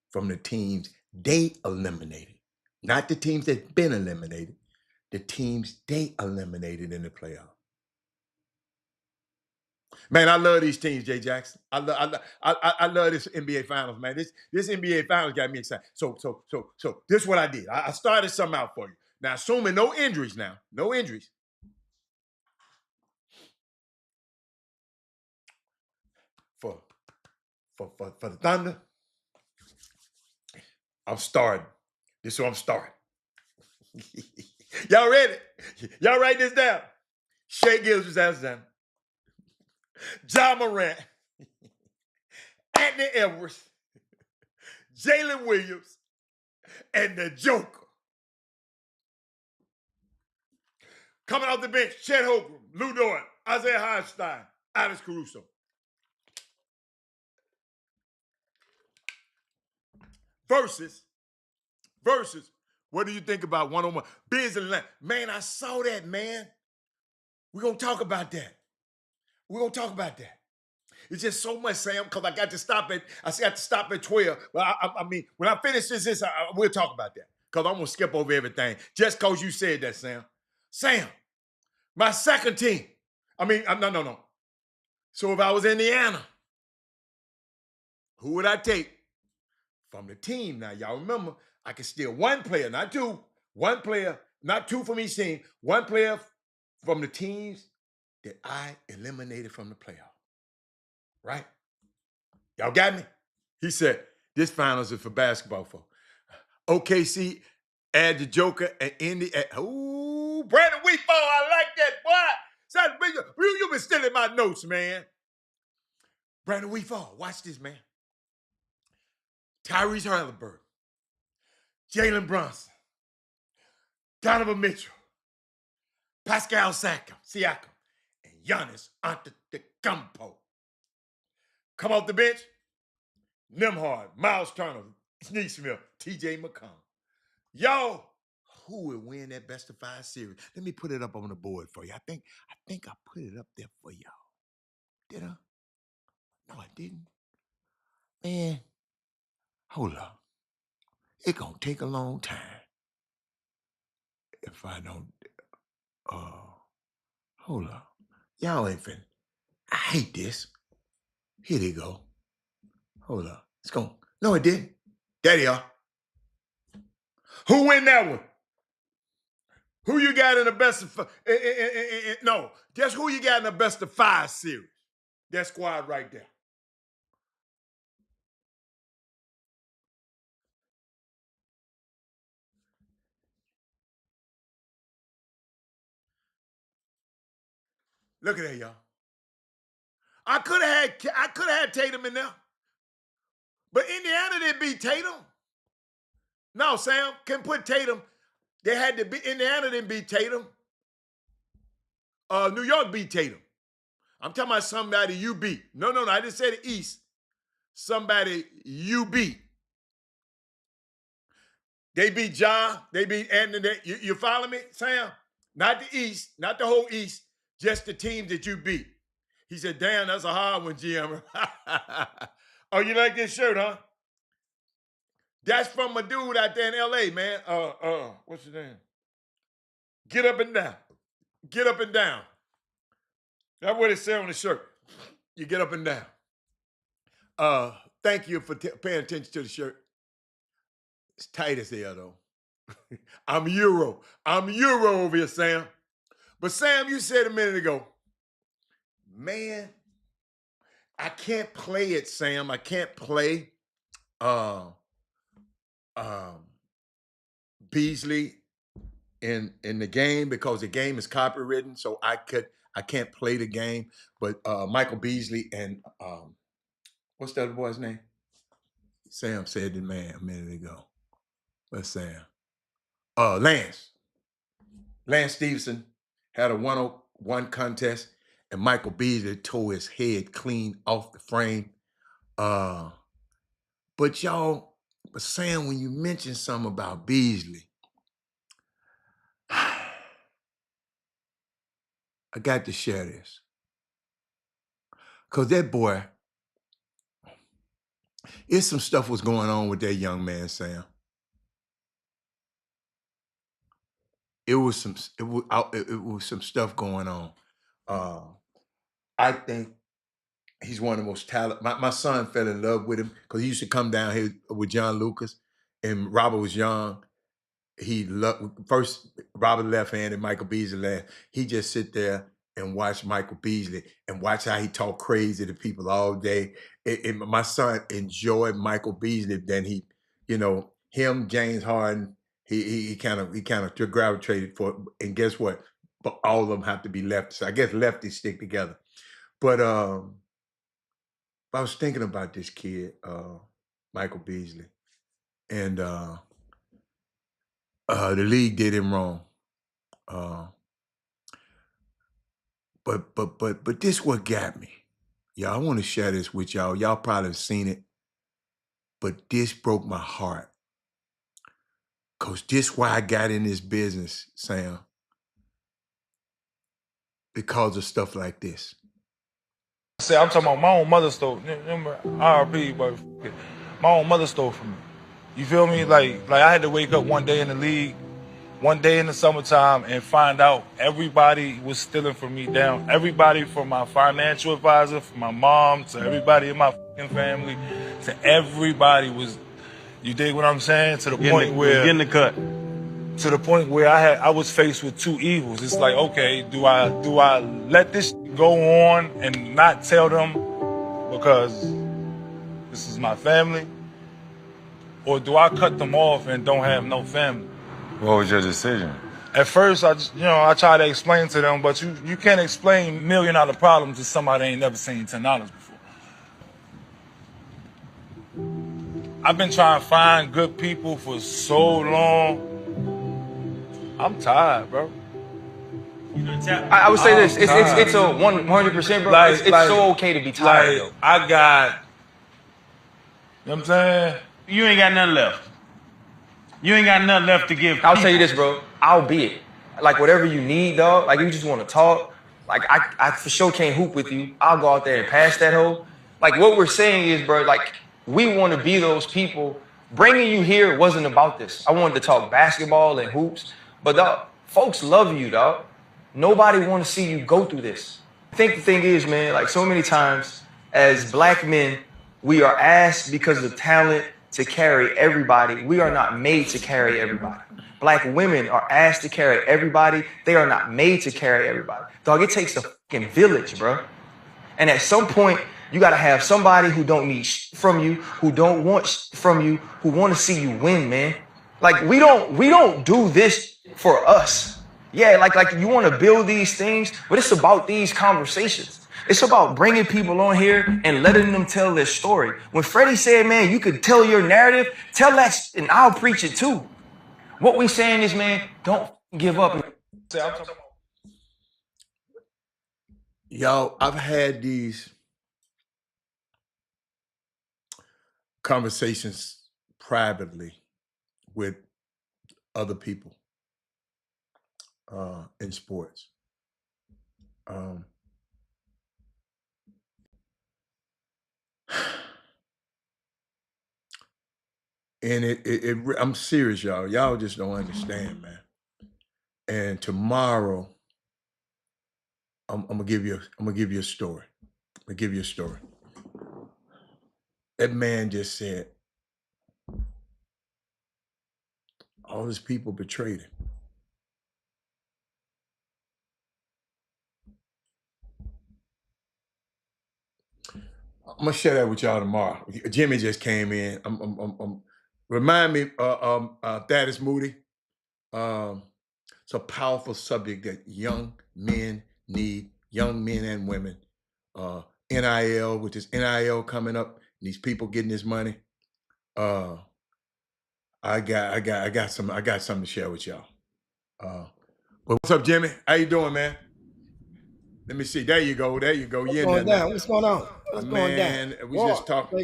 from the teams they eliminated. Not the teams that been eliminated, the teams they eliminated in the playoffs. Man, I love these teams, Jay Jackson. I love this NBA Finals, man. This NBA Finals got me excited. So this is what I did. I started something out for you. Now, assuming no injuries now, no injuries. For the Thunder, I'm starting. This is what I'm starting. Y'all ready? Y'all write this down. Shea Gilgeous-Alexander, Ja Morant, Anthony Edwards, Jalen Williams, and the Joker. Coming off the bench, Chet Holmgren, Lou Dort, Isaiah Hartenstein, Alex Caruso. Versus, what do you think about one-on-one? Biz and Atlanta. Man, I saw that, man. We're going to talk about that. It's just so much, Sam, because I got to stop at 12. But I mean, when I finish this, we'll talk about that. Because I'm going to skip over everything just because you said that, Sam. Sam, my second team. I mean, no. So if I was Indiana, who would I take from the team? Now, y'all remember, I can steal one player, not two. One player, not two from each team. One player from the teams that I eliminated from the playoff. Right? Y'all got me? He said, this finals is for basketball folks. OKC, add the Joker, and Indy. Ooh, Brandon Wheatball, I like that, boy. You been stealing my notes, man. Brandon Wheatball, watch this, man. Tyrese Halliburton, Jalen Brunson, Donovan Mitchell, Pascal Siakam, and Giannis Antetokounmpo. Come off the bench, Nembhard, Miles Turner, Sneak Smith, TJ McConnell. Y'all, who would win that best of 5 series? Let me put it up on the board for you. I think I put it up there for y'all. Did I? No, I didn't. Man, hold up. It's gonna take a long time if I don't. Hold up. Y'all ain't finna. I hate this. Here they go. Hold up. It's going. No, it didn't. There they are. Who win that one? Who you got in the best of no, guess who you got in the best of 5 series? That squad right there. Look at that, y'all. I could have had Tatum in there. But Indiana didn't beat Tatum. No, Sam, can put Tatum. They had to be, Indiana didn't beat Tatum. New York beat Tatum. I'm talking about somebody you beat. No, I didn't say the East. Somebody you beat. They beat Ja. They beat Anthony. You follow me, Sam? Not the East, not the whole East, just the teams that you beat. He said, damn, that's a hard one, GM. Oh, you like this shirt, huh? That's from a dude out there in L.A., man. What's his name? Get up and down. Get up and down. That's what it said on the shirt. You get up and down. Thank you for paying attention to the shirt. It's tight as hell, though. I'm Euro over here, Sam. But Sam, you said a minute ago, man, I can't play it, Sam. I can't play Beasley in the game because the game is copywritten, so I can't play the game. But Michael Beasley and what's the other boy's name? Sam said the man a minute ago. What's Sam? Lance Stevenson had a 101 contest, and Michael Beasley tore his head clean off the frame. But Sam, when you mentioned something about Beasley, I got to share this. Because that boy, some stuff was going on with that young man, Sam. It was some stuff going on. I think he's one of the most talented. My son fell in love with him because he used to come down here with John Lucas, and Robert was young. He loved first Robert left-handed, Michael Beasley left. He just sit there and watch Michael Beasley and watch how he talk crazy to people all day. My son enjoyed Michael Beasley. Then him, James Harden. He kind of gravitated for it. And guess what? But all of them have to be lefties. So I guess lefties stick together. But I was thinking about this kid, Michael Beasley, and the league did him wrong. But this what got me. Y'all, I want to share this with y'all. Y'all probably have seen it, but this broke my heart. Because this why I got in this business, Sam. Because of stuff like this. I'm talking about my own mother stole. Remember, RP, but my own mother stole from me. You feel me? Like I had to wake up one day in the league, one day in the summertime, and find out everybody was stealing from me down. Everybody from my financial advisor, from my mom, to everybody in my family, to everybody was. You dig what I'm saying? To the point where getting the cut. To the point where I was faced with two evils. It's like, okay, do I let this go on and not tell them because this is my family, or do I cut them off and don't have no family? What was your decision? At first, I tried to explain to them, but you can't explain $1 million problems to somebody ain't never seen $10 before. I've been trying to find good people for so long. I'm tired, bro. I would say this: it's a 100%, bro. It's so okay to be tired. Like, I got, you know what I'm saying? You ain't got nothing left. You ain't got nothing left to give. I'll tell you this, bro. I'll be it. Like whatever you need, dog. Like you just want to talk. Like I for sure can't hoop with you. I'll go out there and pass that hoe. Like what we're saying is, bro. Like we want to be those people. Bringing you here wasn't about this. I wanted to talk basketball and hoops. But dog, folks love you, dog. Nobody want to see you go through this. I think the thing is, man, like so many times as black men, we are asked because of talent to carry everybody. We are not made to carry everybody. Black women are asked to carry everybody. They are not made to carry everybody. Dog, it takes a fucking village, bro. And at some point, you got to have somebody who don't need from you, who don't want from you, who want to see you win, man. Like we don't do this for us. Yeah, like you want to build these things, but it's about these conversations. It's about bringing people on here and letting them tell their story. When Freddie said, man, you could tell your narrative, tell that, and I'll preach it too. What we saying is, man, don't give up. Y'all, I've had these conversations privately with other people in sports. And I'm serious, y'all. Y'all just don't understand, man. And tomorrow, I'm gonna give you a story. I'm gonna give you a story. That man just said all his people betrayed him. I'm gonna share that with y'all tomorrow. Jimmy just came in. Remind me, Thaddeus Moody. It's a powerful subject that young men need, young men and women. NIL, which is NIL coming up, these people getting this money. I got something to share with y'all. But what's up, Jimmy? How you doing, man? Let me see. There you go. What's going down? What's going on? What's going down? We just talked.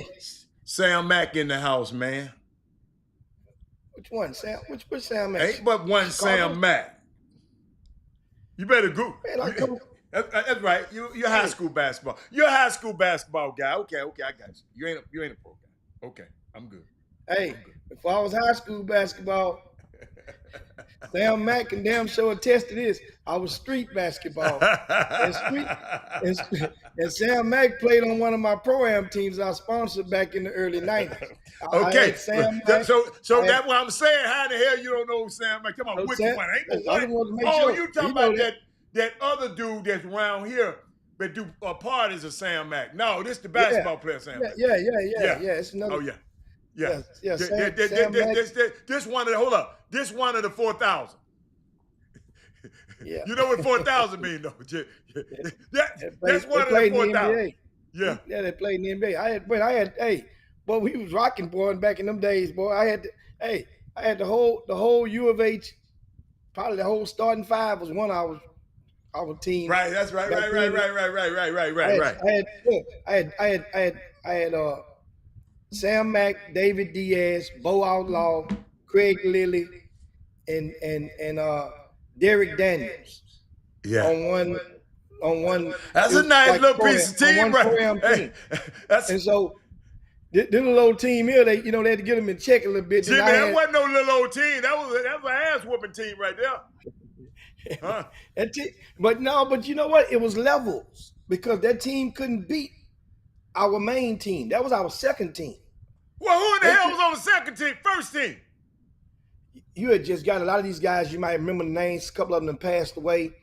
Sam Mack in the house, man. Which one, Sam? Which Sam Mack? Ain't but one Sam Mack. You better go. Man, that's right. You're high school basketball. You're a high school basketball guy. Okay, I got you. You ain't a pro guy. Okay, I'm good. Hey, if I was high school basketball, Sam Mack can damn sure attest to this. I was street basketball. And Sam Mack played on one of my pro-am teams I sponsored back in the early 90s. Okay. So that's what I'm saying. How the hell you don't know Sam Mack? Come on, which one? Ain't but one. Oh, you talking about that other dude that's around here that do parties of Sam Mack. No, this the basketball player Sam Mack. Yeah. It's another. Oh, yeah. Yeah. Sam Mack. This one of the, hold up. This one of the 4,000. Yeah. You know what 4,000 mean, though? That's one of the 4,000. Yeah. Yeah, they played in the NBA. Boy, we was rocking, boy, back in them days, boy. I had the whole U of H, probably the whole starting five was one of our team. Right, that's right. I had Sam Mack, David Diaz, Bo Outlaw, Craig Lilly, and Derek Daniels. Yeah. On one. That's a nice little piece of team, right? Hey, and so this little old team here, they had to get them in check a little bit. Jimmy, that wasn't no little old team. That was an ass whooping team right there. Huh? But you know what? It was levels because that team couldn't beat our main team. That was our second team. Well, who in the hell was on the second team? First team? You had just got a lot of these guys. You might remember the names. A couple of them passed away.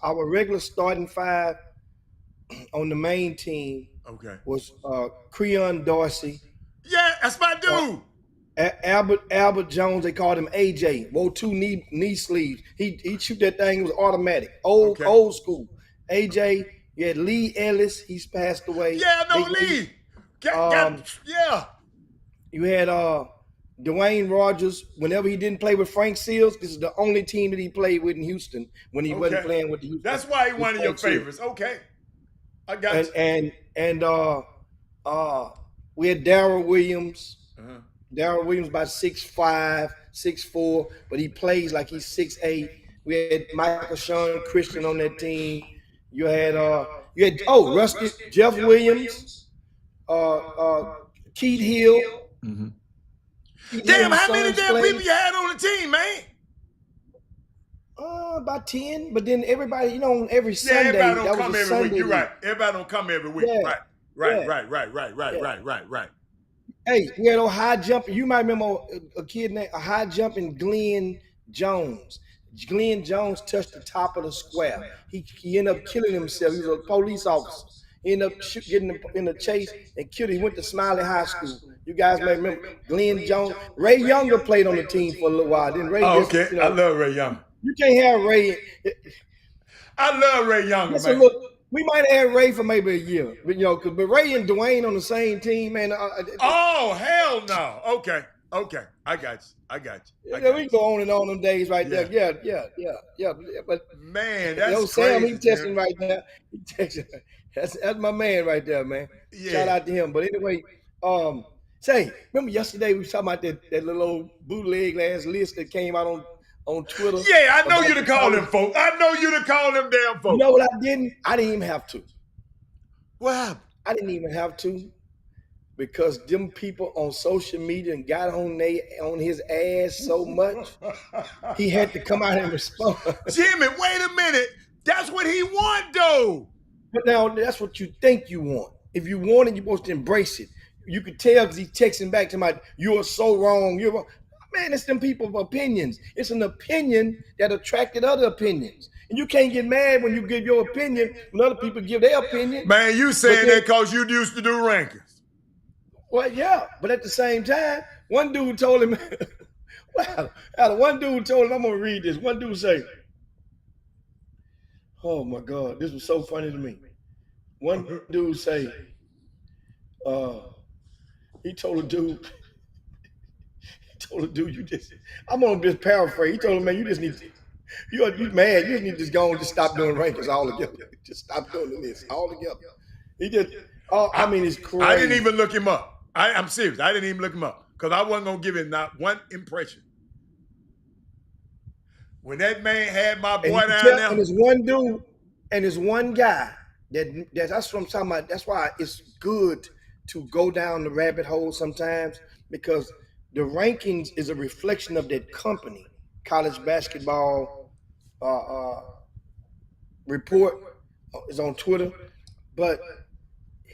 Our regular starting five on the main team was Creon Dorsey. Yeah, that's my dude. Albert Jones, they called him AJ. Wore two knee sleeves. He'd shoot that thing. It was automatic. Old school. AJ. You had Lee Ellis. He's passed away. Yeah, no, Lee. Yeah. You had Dwayne Rogers. Whenever he didn't play with Frank Seals, this is the only team that he played with in Houston when he wasn't playing with the Houston. That's why he's one of your favorites. Okay. I got you. And we had Darrell Williams. Darrell Williams about 6'5", 6'4", but he plays like he's 6'8". We had Michael Sean Christian on that team. You had Rusty, Jeff Williams, Keith Hill. Mm-hmm. Damn, how many damn people you had on the team, man? About 10. But then everybody, on every Sunday, everybody don't come every week. You're right. Everybody don't come every week. Yeah. Right. Hey, we had a high jump. You might remember a kid named a high jumping Glenn Jones. Glenn Jones touched the top of the square. He ended up killing himself. He was a police officer. He ended up getting in a chase and killed him. He went to Smiley High School. You guys may remember Glenn Jones. Ray Younger played on the team for a little while. Then Ray. I love Ray Younger. You can't have Ray. I love Ray Younger, Listen, man. look, we might have had Ray for maybe a year, but but Ray and Dwayne on the same team, man. Oh, hell no. Okay. I got you. We can go on and on them days right there. Yeah. But man, that's Sam, crazy. he texting right now. He texting. That's my man right there, man. Yeah. Shout out to him. But anyway, say, remember yesterday we was talking about that little old bootleg ass list that came out on Twitter? Yeah, I know you to call them folks. I know you to call them damn folks. You know what I didn't? I didn't even have to. What happened? I didn't even have to, because them people on social media and got on his ass so much, he had to come out and respond. Jimmy, wait a minute. That's what he want, though. But now that's what you think you want. If you want it, you're supposed to embrace it. You could tell because he's texting back to my, "You are so wrong. You're wrong." Man, it's them people's opinions. It's an opinion that attracted other opinions. And you can't get mad when you give your opinion when other people give their opinion. Man, you saying that because you used to do rankings. Well, yeah, but at the same time, one dude told him, one dude told him, I'm going to read this. One dude say, oh my God, this was so funny to me. One dude say, he told a dude, you just, I'm going to just paraphrase. He told him, man, you just need to, you mad. You just need to just go and just stop doing rankings altogether. Just stop doing this altogether. He just, I mean, it's crazy. I didn't even look him up. I'm serious. I didn't even look him up because I wasn't going to give him not one impression. When that man had my boy down there. And there's one dude and there's one guy that's what I'm talking about. That's why it's good to go down the rabbit hole sometimes, because the rankings is a reflection of that company. College basketball report is on Twitter, but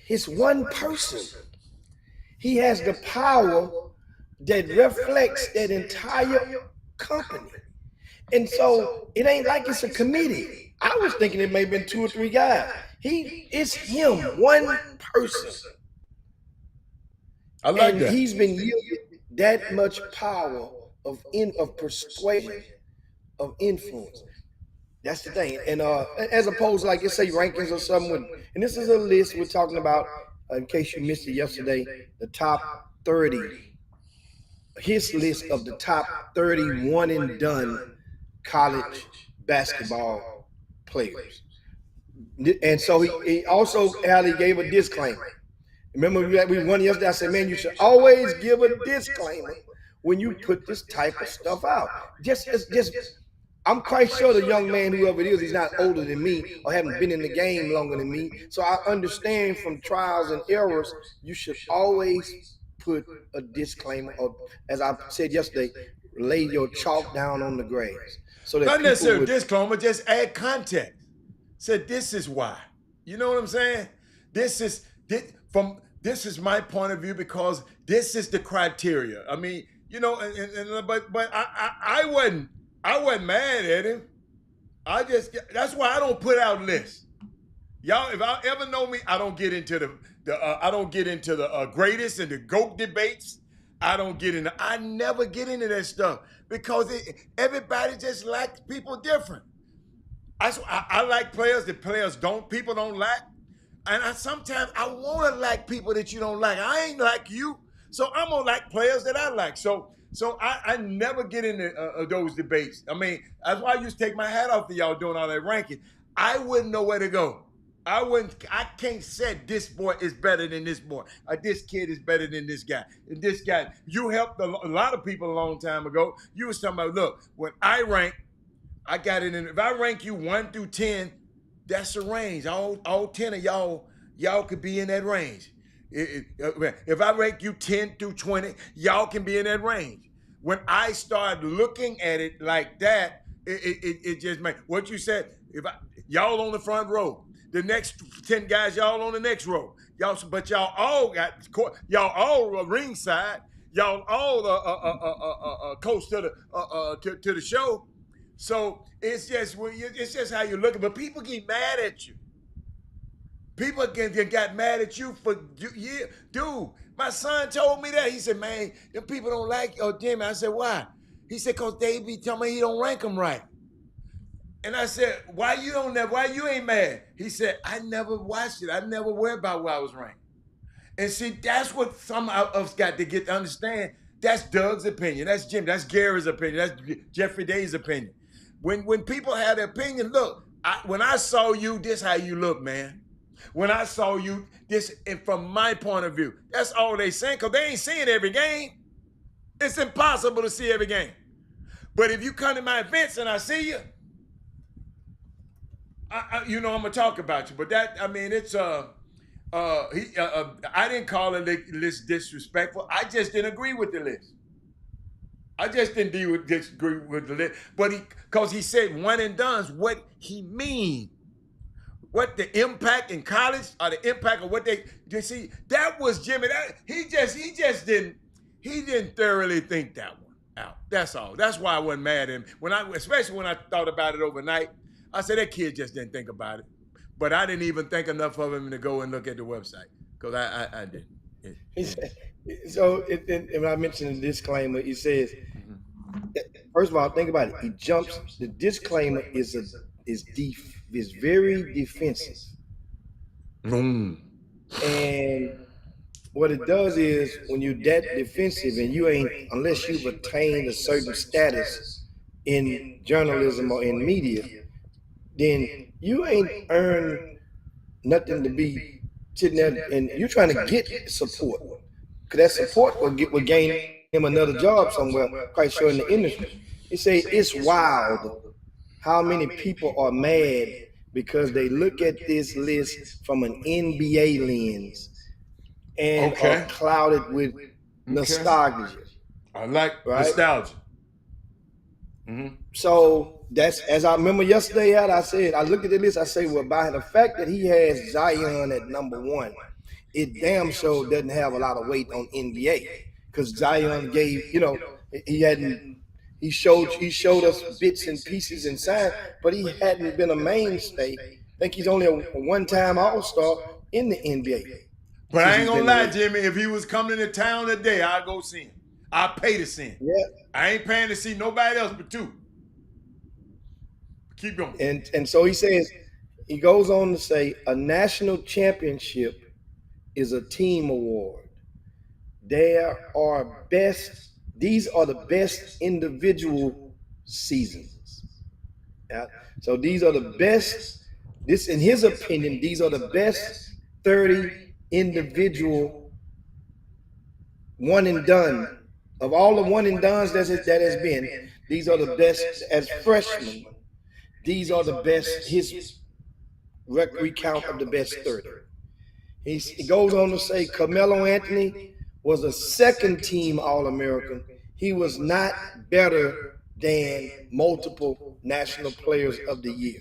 it's one person. He has the power that reflects that entire company. And so it ain't like it's a committee. I was thinking it may have been 2 or 3 guys. It's him, one person. I like and that. He's been yielded that much power of persuasion, of influence. That's the thing. And as opposed to, like, let's say rankings or something. And this is a list we're talking about, in case you missed it yesterday, the top 30. His list of the top 30 one and done college basketball players. And so he also gave a disclaimer. Remember we won yesterday, I said, man, you should always give a disclaimer when you put this type of stuff out. Just I'm quite sure the young man, whoever it is, he's not older than me or haven't been in the game longer than me. So I understand from trials and errors, you should always put a disclaimer, or, as I said yesterday, lay your chalk down on the grass. So that not necessarily disclaimer, just add context. Said this is why. You know what I'm saying? This is my point of view because this is the criteria. I mean, you know, but I wasn't mad at him. That's why I don't put out lists. Y'all, if I ever know me, I don't get into the greatest and the GOAT debates. I never get into that stuff because everybody just likes people different. I like players that people don't like. And sometimes I want to like people that you don't like. I ain't like you. So I'm going to like players that I like. So I never get into those debates. I mean, that's why I used to take my hat off to y'all doing all that ranking. I wouldn't know where to go. I can't say this boy is better than this boy, or this kid is better than this guy. And this guy, you helped a lot of people a long time ago. You was talking about, look, when I rank, I got it in. If I rank you 1 through 10, that's the range. All 10 of y'all could be in that range. If I rank you 10 through 20, y'all can be in that range. When I start looking at it like that, it just makes what you said. Y'all on the front row, the next 10 guys, y'all on the next row. But y'all all ringside. Y'all all close to the show. So it's just how you look. But people get mad at you. People got mad at you for years. Dude, my son told me that. He said, man, them people don't like Jimmy. I said, why? He said, because they be telling me he don't rank them right. And I said, why you ain't mad? He said, I never watched it. I never worried about where I was ranked. And see, that's what some of us got to get to understand. That's Doug's opinion. That's Jim. That's Gary's opinion. That's Jeffrey Day's opinion. When people have their opinion, look, when I saw you, this how you look, man. When I saw you, this, and from my point of view, that's all they saying, because they ain't seeing every game. It's impossible to see every game. But if you come to my events and I see you, you know I'm gonna talk about you. But that, I mean, it's I didn't call the list disrespectful. I just didn't agree with the list. I just didn't disagree with the list. But because he said one and done's, what he mean? What the impact in college or the impact of what they see? That was Jimmy. He just didn't thoroughly think that one out. That's all. That's why I wasn't mad at him. Especially when I thought about it overnight, I said that kid just didn't think about it. But I didn't even think enough of him to go and look at the website because I didn't. So when I mentioned the disclaimer, it says, first of all, think about it. He jumps. The disclaimer is very defensive, and what it does is when you're that defensive and you ain't, unless you've attained a certain status in journalism or in media, then you ain't earned nothing to be sitting there, and you're trying to get support. Because that support will gain him another job somewhere, quite sure in the industry. He say it's wild how many people are mad because they look at this list from an NBA lens and are clouded with nostalgia. I like nostalgia. So that's, as I remember yesterday, I said, I looked at the list, I say, well, by the fact that he has Zion at number one, it damn sure doesn't have a lot of weight on NBA, because Zion gave, he showed us bits and pieces inside, but he hadn't been a mainstay. I think he's only a one-time All-Star in the NBA. But I ain't gonna lie, Jimmy, if he was coming to town today, I'd go see him. I'd pay to see him. Yeah. I ain't paying to see nobody else but two. Keep going. And so he says, he goes on to say, a national championship is a team award. These are the best individual seasons. Yeah? So these are the best, this in his opinion, these are the best 30 individual one and done. Of all the one and dones that has been, these are the best as freshmen. These are the best, his recount of the best 30. He goes on to say Carmelo Anthony was a second team All-American. He was not better than multiple National Players of the Year.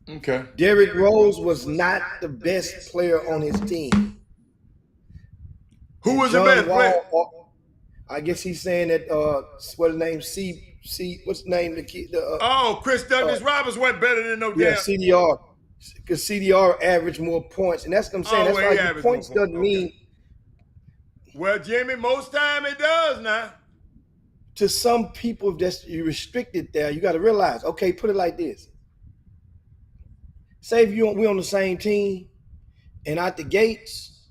Okay. Derrick Rose was not the best player on his team. Who was the best player? I guess he's saying that what's his name? What's the name? The kid. Chris Douglas Roberts wasn't better than no damn. Yeah, CDR. Because CDR averaged more points, and that's what I'm saying. That's why the points doesn't mean. Well, Jimmy, most time it does now. To some people, that's you restricted there. You got to realize. Okay, put it like this. Say if we on the same team, and out the gates,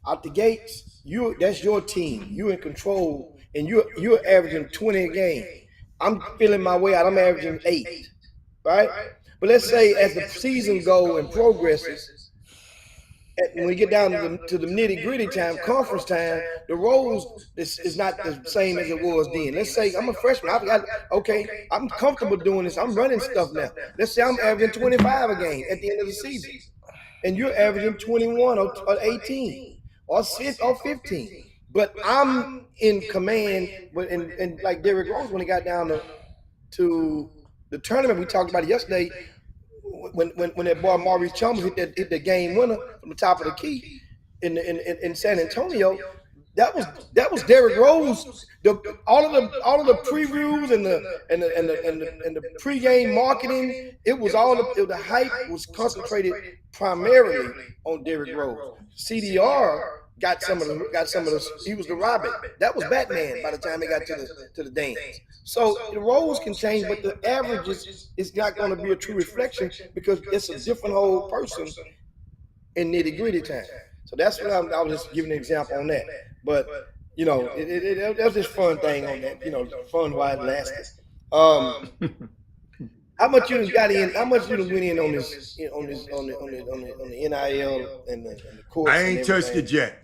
that's your team. You in control, and you're averaging 20 a game. I'm feeling my way out. I'm averaging 8, right? But let's say as the season goes and progresses, when we get down to the nitty gritty time, conference time, the roles is not the same as it was then. Let's say I'm a freshman. I'm comfortable doing this. I'm running stuff now. Let's say I'm averaging 25 a game at the end of the season, and you're averaging 21 or 18 or 15. But I'm in command, and like Derrick Rose when he got down to the tournament, we talked about it yesterday. When that boy Maurice Chalmers hit the game winner from the top of the key in San Antonio, that was Derrick Rose. All of the previews and the pregame marketing, the hype was concentrated primarily on Derrick Rose. CDR got some of the. He was the Robin. That was Batman by the time he got to the dance. So the roles can change, but the averages is not going to be a true reflection because it's a different whole person in nitty gritty time. So that's what I was just giving an example on that. But you know, that was just fun thing on that. You know, fun while it lasted. How much you got in? How much you went in on this? On the NIL and the courts? I ain't touched it yet.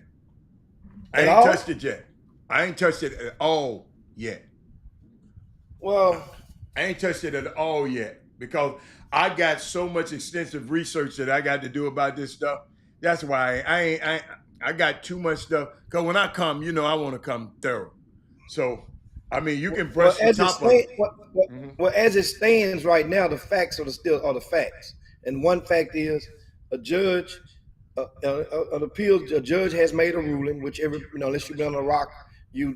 I ain't touched it yet. I ain't touched it at all yet. Well, I ain't touched it at all yet because I got so much extensive research that I got to do about this stuff. That's why I got too much stuff. Because when I come, you know, I want to come thorough. So, I mean, you can brush the top of it. Well, as it stands right now, the facts are the facts. And one fact is, a judge, an appeals, a judge has made a ruling, which unless you've been on the rock, you're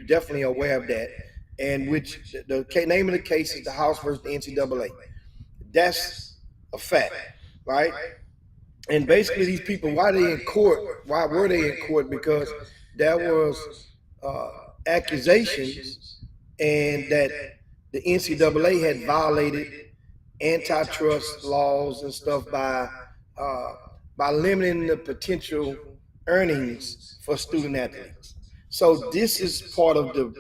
definitely aware of that. And which the name of the case is the House versus the NCAA. That's a fact, right? And basically, these people, why they in court? Why were they in court? Because there was accusations, and that the NCAA had violated antitrust laws and stuff by limiting the potential earnings for student athletes. So this is part of the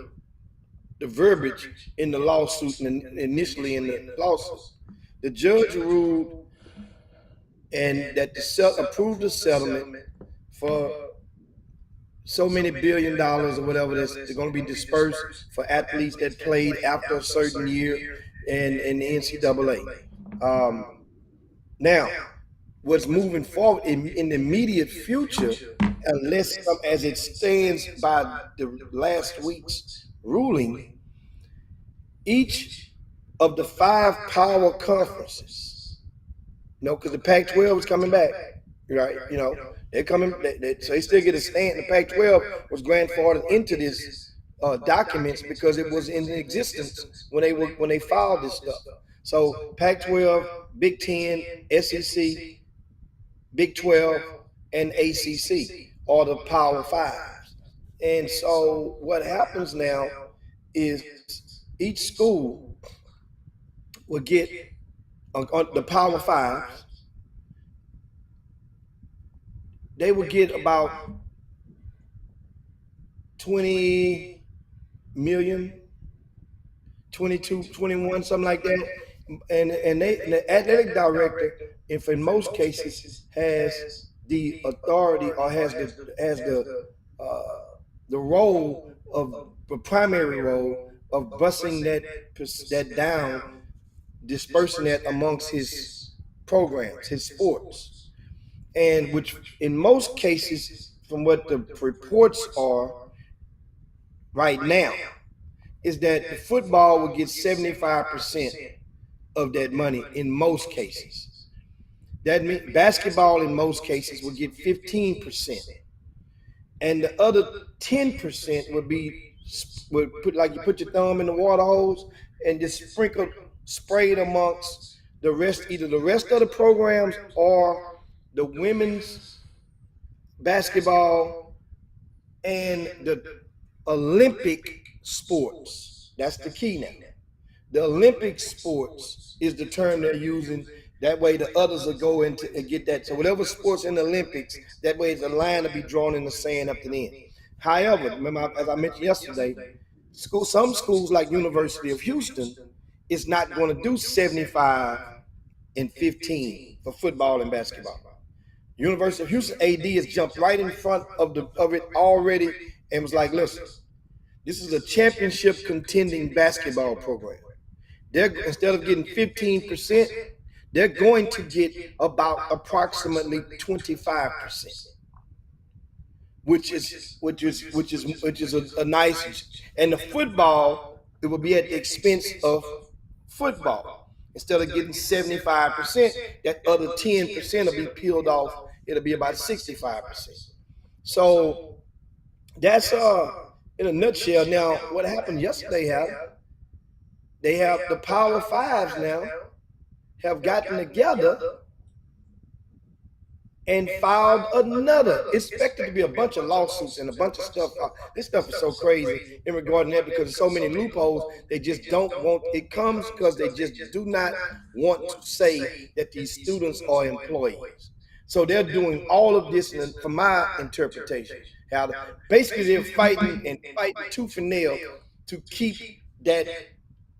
verbiage in the lawsuit, and initially in the lawsuit. The judge ruled and that approved the settlement for so many $1 billion or whatever that's going to be dispersed for athletes that played after a certain year in the NCAA. Now, what's moving forward in the immediate future, unless as it stands by the last week's ruling, each of the 5 power conferences, because the Pac-12 is coming back, right? They're coming, so they still get a stand. The Pac-12 was grandfathered into this documents because it was in existence when they filed this stuff. So Pac-12, Big Ten, SEC, Big 12, and ACC are the Power Fives. And so what happens now is each school will get on the Power Fives. They will get about 20 million, 22, 21, something like that. And the athletic director, if in most cases, has the authority or has the role of the primary role of busing that down, dispersing that amongst his programs, his sports. And which in most cases, from what the reports are right now, is that the football will get 75% of that money in most cases. That means basketball in most cases will get 15%. And the other 10% would put your thumb in the water hose and just spray it amongst either the rest of the programs or the women's basketball and the Olympic sports. That's the key now. The Olympic sports is the term they're using. That way the others will go into and get that. So whatever sports in the Olympics, that way the line will be drawn in the sand up to the end. However, remember, as I mentioned yesterday, some schools like University of Houston is not going to do 75 and 15 for football and basketball. University of Houston AD has jumped right in front of it already and was like, listen, this is a championship contending basketball program. Instead of getting 15%, they're going to get about approximately 25%, which is a nice. And the football, it will be at the expense of football. Instead of getting 75%, that other 10% will be peeled off. It'll be about 65%. So that's in a nutshell. Now, what happened yesterday? They have the Power Fives now have gotten together and filed another. It's expected to be a bunch of lawsuits and a bunch of stuff. This stuff is so crazy in regarding that because there's so many loopholes. They just don't want it comes because they just do not want to say that these students are employees. So they're doing all of this, from my interpretation, basically they're fighting tooth and nail to keep that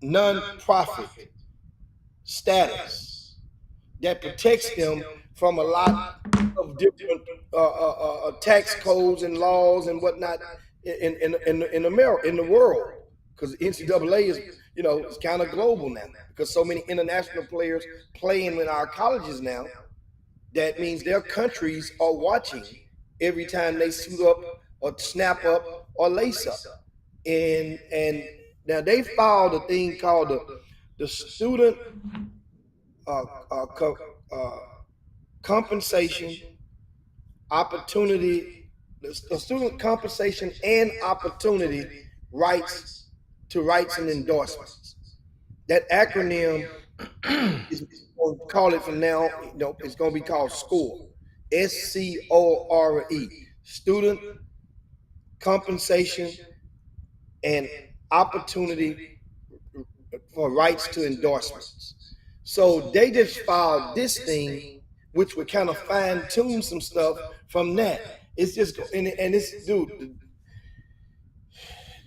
non-profit status that protects them from a lot of different tax codes and laws and whatnot in America, in the world, because NCAA is, it's kind of global now because so many international players playing in our colleges now. That means their countries are watching every time they suit up or snap up or lace up. And now they filed a thing called the student compensation opportunity, the student compensation and opportunity rights and endorsements. That acronym is, we'll call it from now, it's going to be called SCORE, SCORE, student compensation and opportunity for rights to endorsements. So they just filed this thing, which would kind of fine tune some stuff from that. It's just, and it's, dude,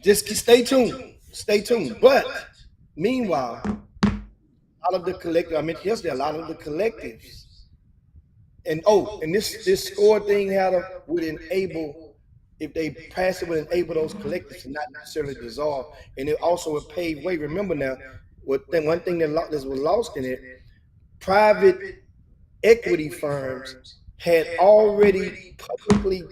just stay tuned. But meanwhile, a lot of the collectives, I mentioned yesterday, a lot of the collectives, and this SCORE thing would enable, if they pass it, would enable those collectives to not necessarily dissolve, and it also would pave way. Remember now, one thing that was lost in it, private equity firms had already publicly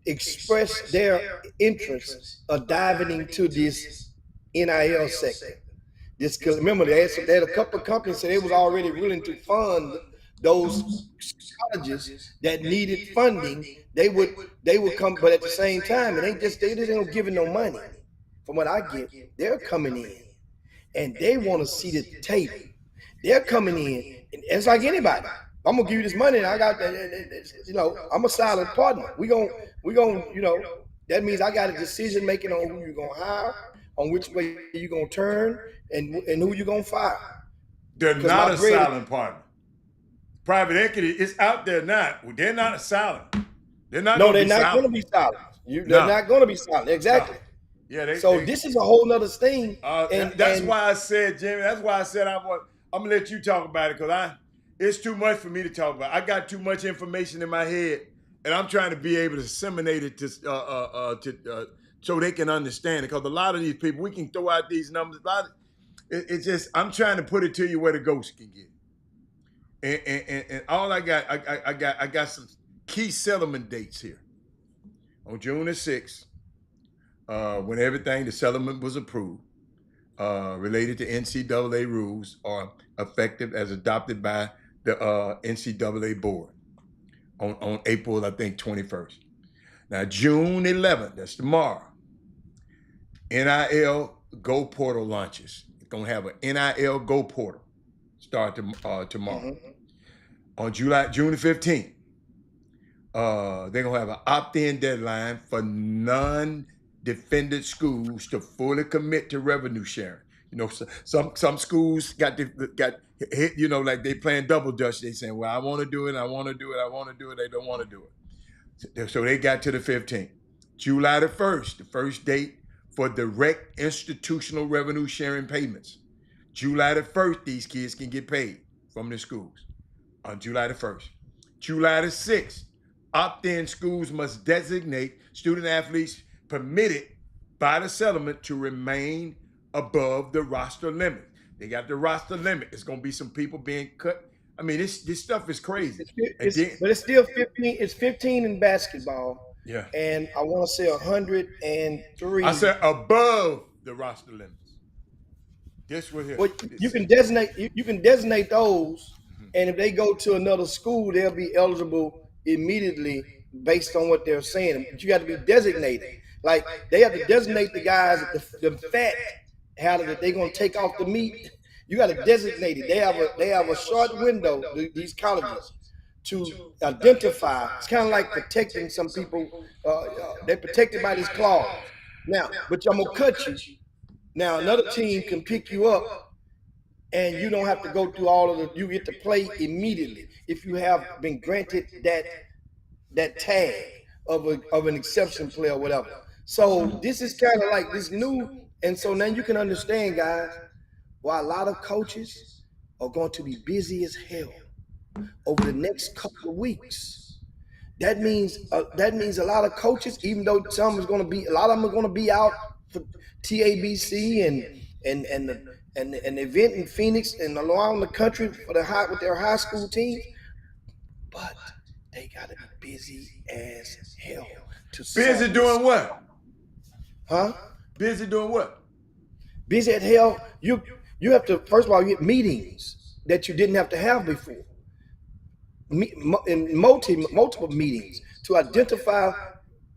expressed their interest of diving into this NIL sector. Remember, they had a couple of companies said they was already willing to fund those colleges that needed funding. They would come, but at the same time, they just don't giving no money. From what I get, they're coming in and they want a seat at the table. They're coming in, and it's like anybody. I'm gonna give you this money, and I got that. I'm a silent partner. We gonna, that means I got a decision making on who you're gonna hire, on which way you're gonna turn, and who you're gonna fire. They're not a silent partner. Private equity is out there now. They're not silent. They're not. No, they're not going to be silent. They're not going to be silent. Exactly. No. Yeah. This is a whole nother thing. That's why I said, Jimmy. That's why I said I'm gonna let you talk about it, because it's too much for me to talk about. I got too much information in my head, and I'm trying to be able to disseminate it to so they can understand it. Because a lot of these people, we can throw out these numbers. It's just, I'm trying to put it to you where the ghost can get. And all I got some key settlement dates here. On June the 6th, when the settlement was approved, related to NCAA rules are effective as adopted by the NCAA board on April, I think, 21st. Now, June 11th, that's tomorrow, NIL Go Portal launches. It's going to have an NIL Go Portal start tomorrow. Mm-hmm. On June the 15th, they're going to have an opt-in deadline for non-defended schools to fully commit to revenue sharing. Some schools got hit, like they playing double dutch. They saying, well, I want to do it, I want to do it, I want to do it. They don't want to do it. So they got to the 15th. July the 1st, the first date for direct institutional revenue sharing payments. July the 1st, these kids can get paid from the schools on July the 1st. July the 6th, opt-in schools must designate student athletes permitted by the settlement to remain above the roster limit. They got the roster limit. It's going to be some people being cut. I mean, this stuff is crazy. But it's still 15. It's 15 in basketball. Yeah. And I want to say 103. I said above the roster limits. This was here. Well, you can designate those, and if they go to another school, they'll be eligible immediately based on what they're saying. But you got to be designated. Like, they have to designate the guys, the fat, that they're going to take off the meat. You got to designate it. They have a short window, these colleges, to identify. It's kind of like protecting some people. They're protected by this clause. Now, but I'm gonna cut you. Now another team can pick you up, and you don't have to go through all of the. You get to play immediately if you have been granted that tag of an exception player or whatever. So this is kind of like this new, and so now you can understand, guys, why a lot of coaches are going to be busy as hell over the next couple of weeks. That means a lot of coaches, even though some is going to be, a lot of them are going to be out for TABC and the event in Phoenix and around the country for with their high school teams, but they got to be busy as hell. Busy doing what? Huh? Busy doing what? Busy as hell. You have to, first of all, you get meetings that you didn't have to have before. In multiple meetings to identify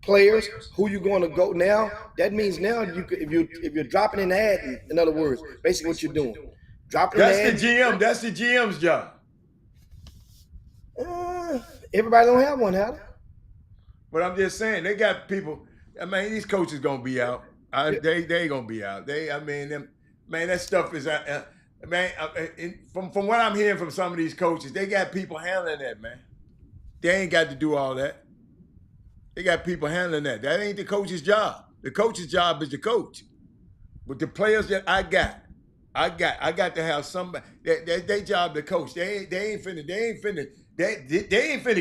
players who you're going to go. Now that means now if you're dropping an ad, in other words, basically what you're doing, dropping an ad. That's the GM. That's the GM's job. Everybody don't have one, have they? But I'm just saying, they got people. I mean, these coaches gonna be out. They gonna be out. That stuff is from what I'm hearing from some of these coaches, they got people handling that, man. They ain't got to do all that. They got people handling that. That ain't the coach's job. The coach's job is the coach. But the players that I got to have somebody. They job the coach. They ain't finna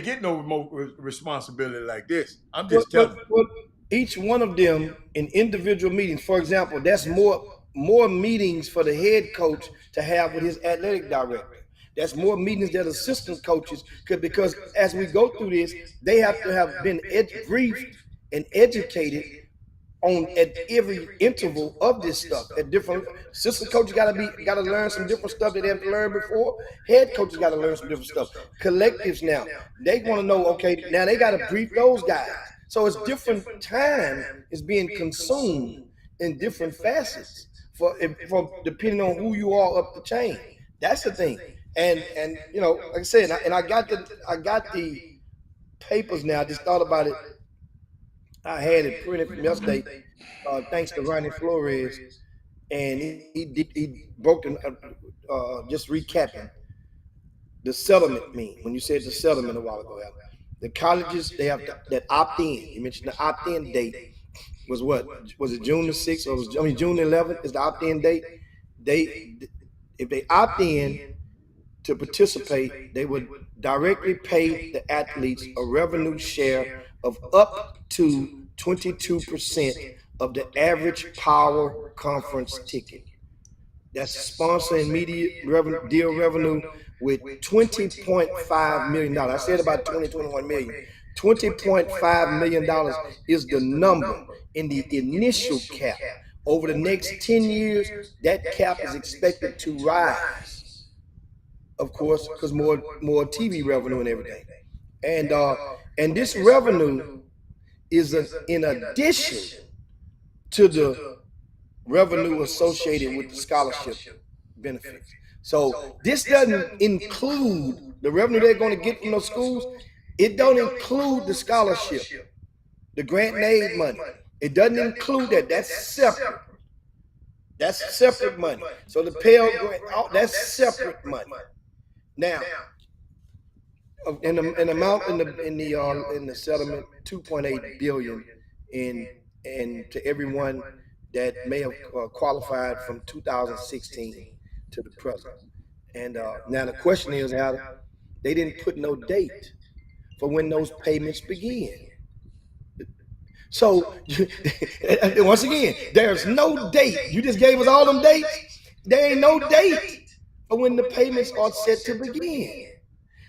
get no more responsibility like this. I'm just telling you. Each one of them in individual meetings, for example, that's more meetings for the head coach to have with his athletic director. That's more meetings that assistant coaches could, because as we go through this, they have to have been briefed and educated at every interval of this stuff. At different assistant coaches got to learn some different stuff that they have to learn before. Head coaches got to learn some different stuff. Collectives now, they want to know, okay, now they got to brief those guys. So it's different time is being consumed in different facets for depending on who you are up the chain. That's the thing. And you know, like I said, I got the papers now. I just thought about it. I had it printed from yesterday, thanks to Ronnie Flores, and he broke just recapping the settlement mean. When you said the settlement a while ago, the colleges, they have that opt-in. You mentioned the opt-in date was what? Was it June the 6th? Or June the 11th is the opt-in date. If they opt in to participate, they would directly pay the athletes a revenue share of up to 22% of the average Power Conference ticket. That's sponsor and media deal revenue with $20.5 million. I said about 21 million. $20.5 million is the number in the initial cap. Over the next 10 years, that cap is expected to rise, of course, because more TV revenue and everything. And this revenue is in addition to the revenue associated with the scholarship benefits. So this doesn't include the revenue they're going to get from those schools. It don't include the scholarship, the grant and aid money. It doesn't include that. That's separate. That's separate money. So the Pell Grant, that's separate money. Now, an amount in the settlement, 2.8 billion in to everyone that may have qualified from 2016 to the present. And now the question is, how they didn't put no date for when those payments begin. So once again, there's no date. You just gave us all them dates. There ain't no date for when the payments are set to begin.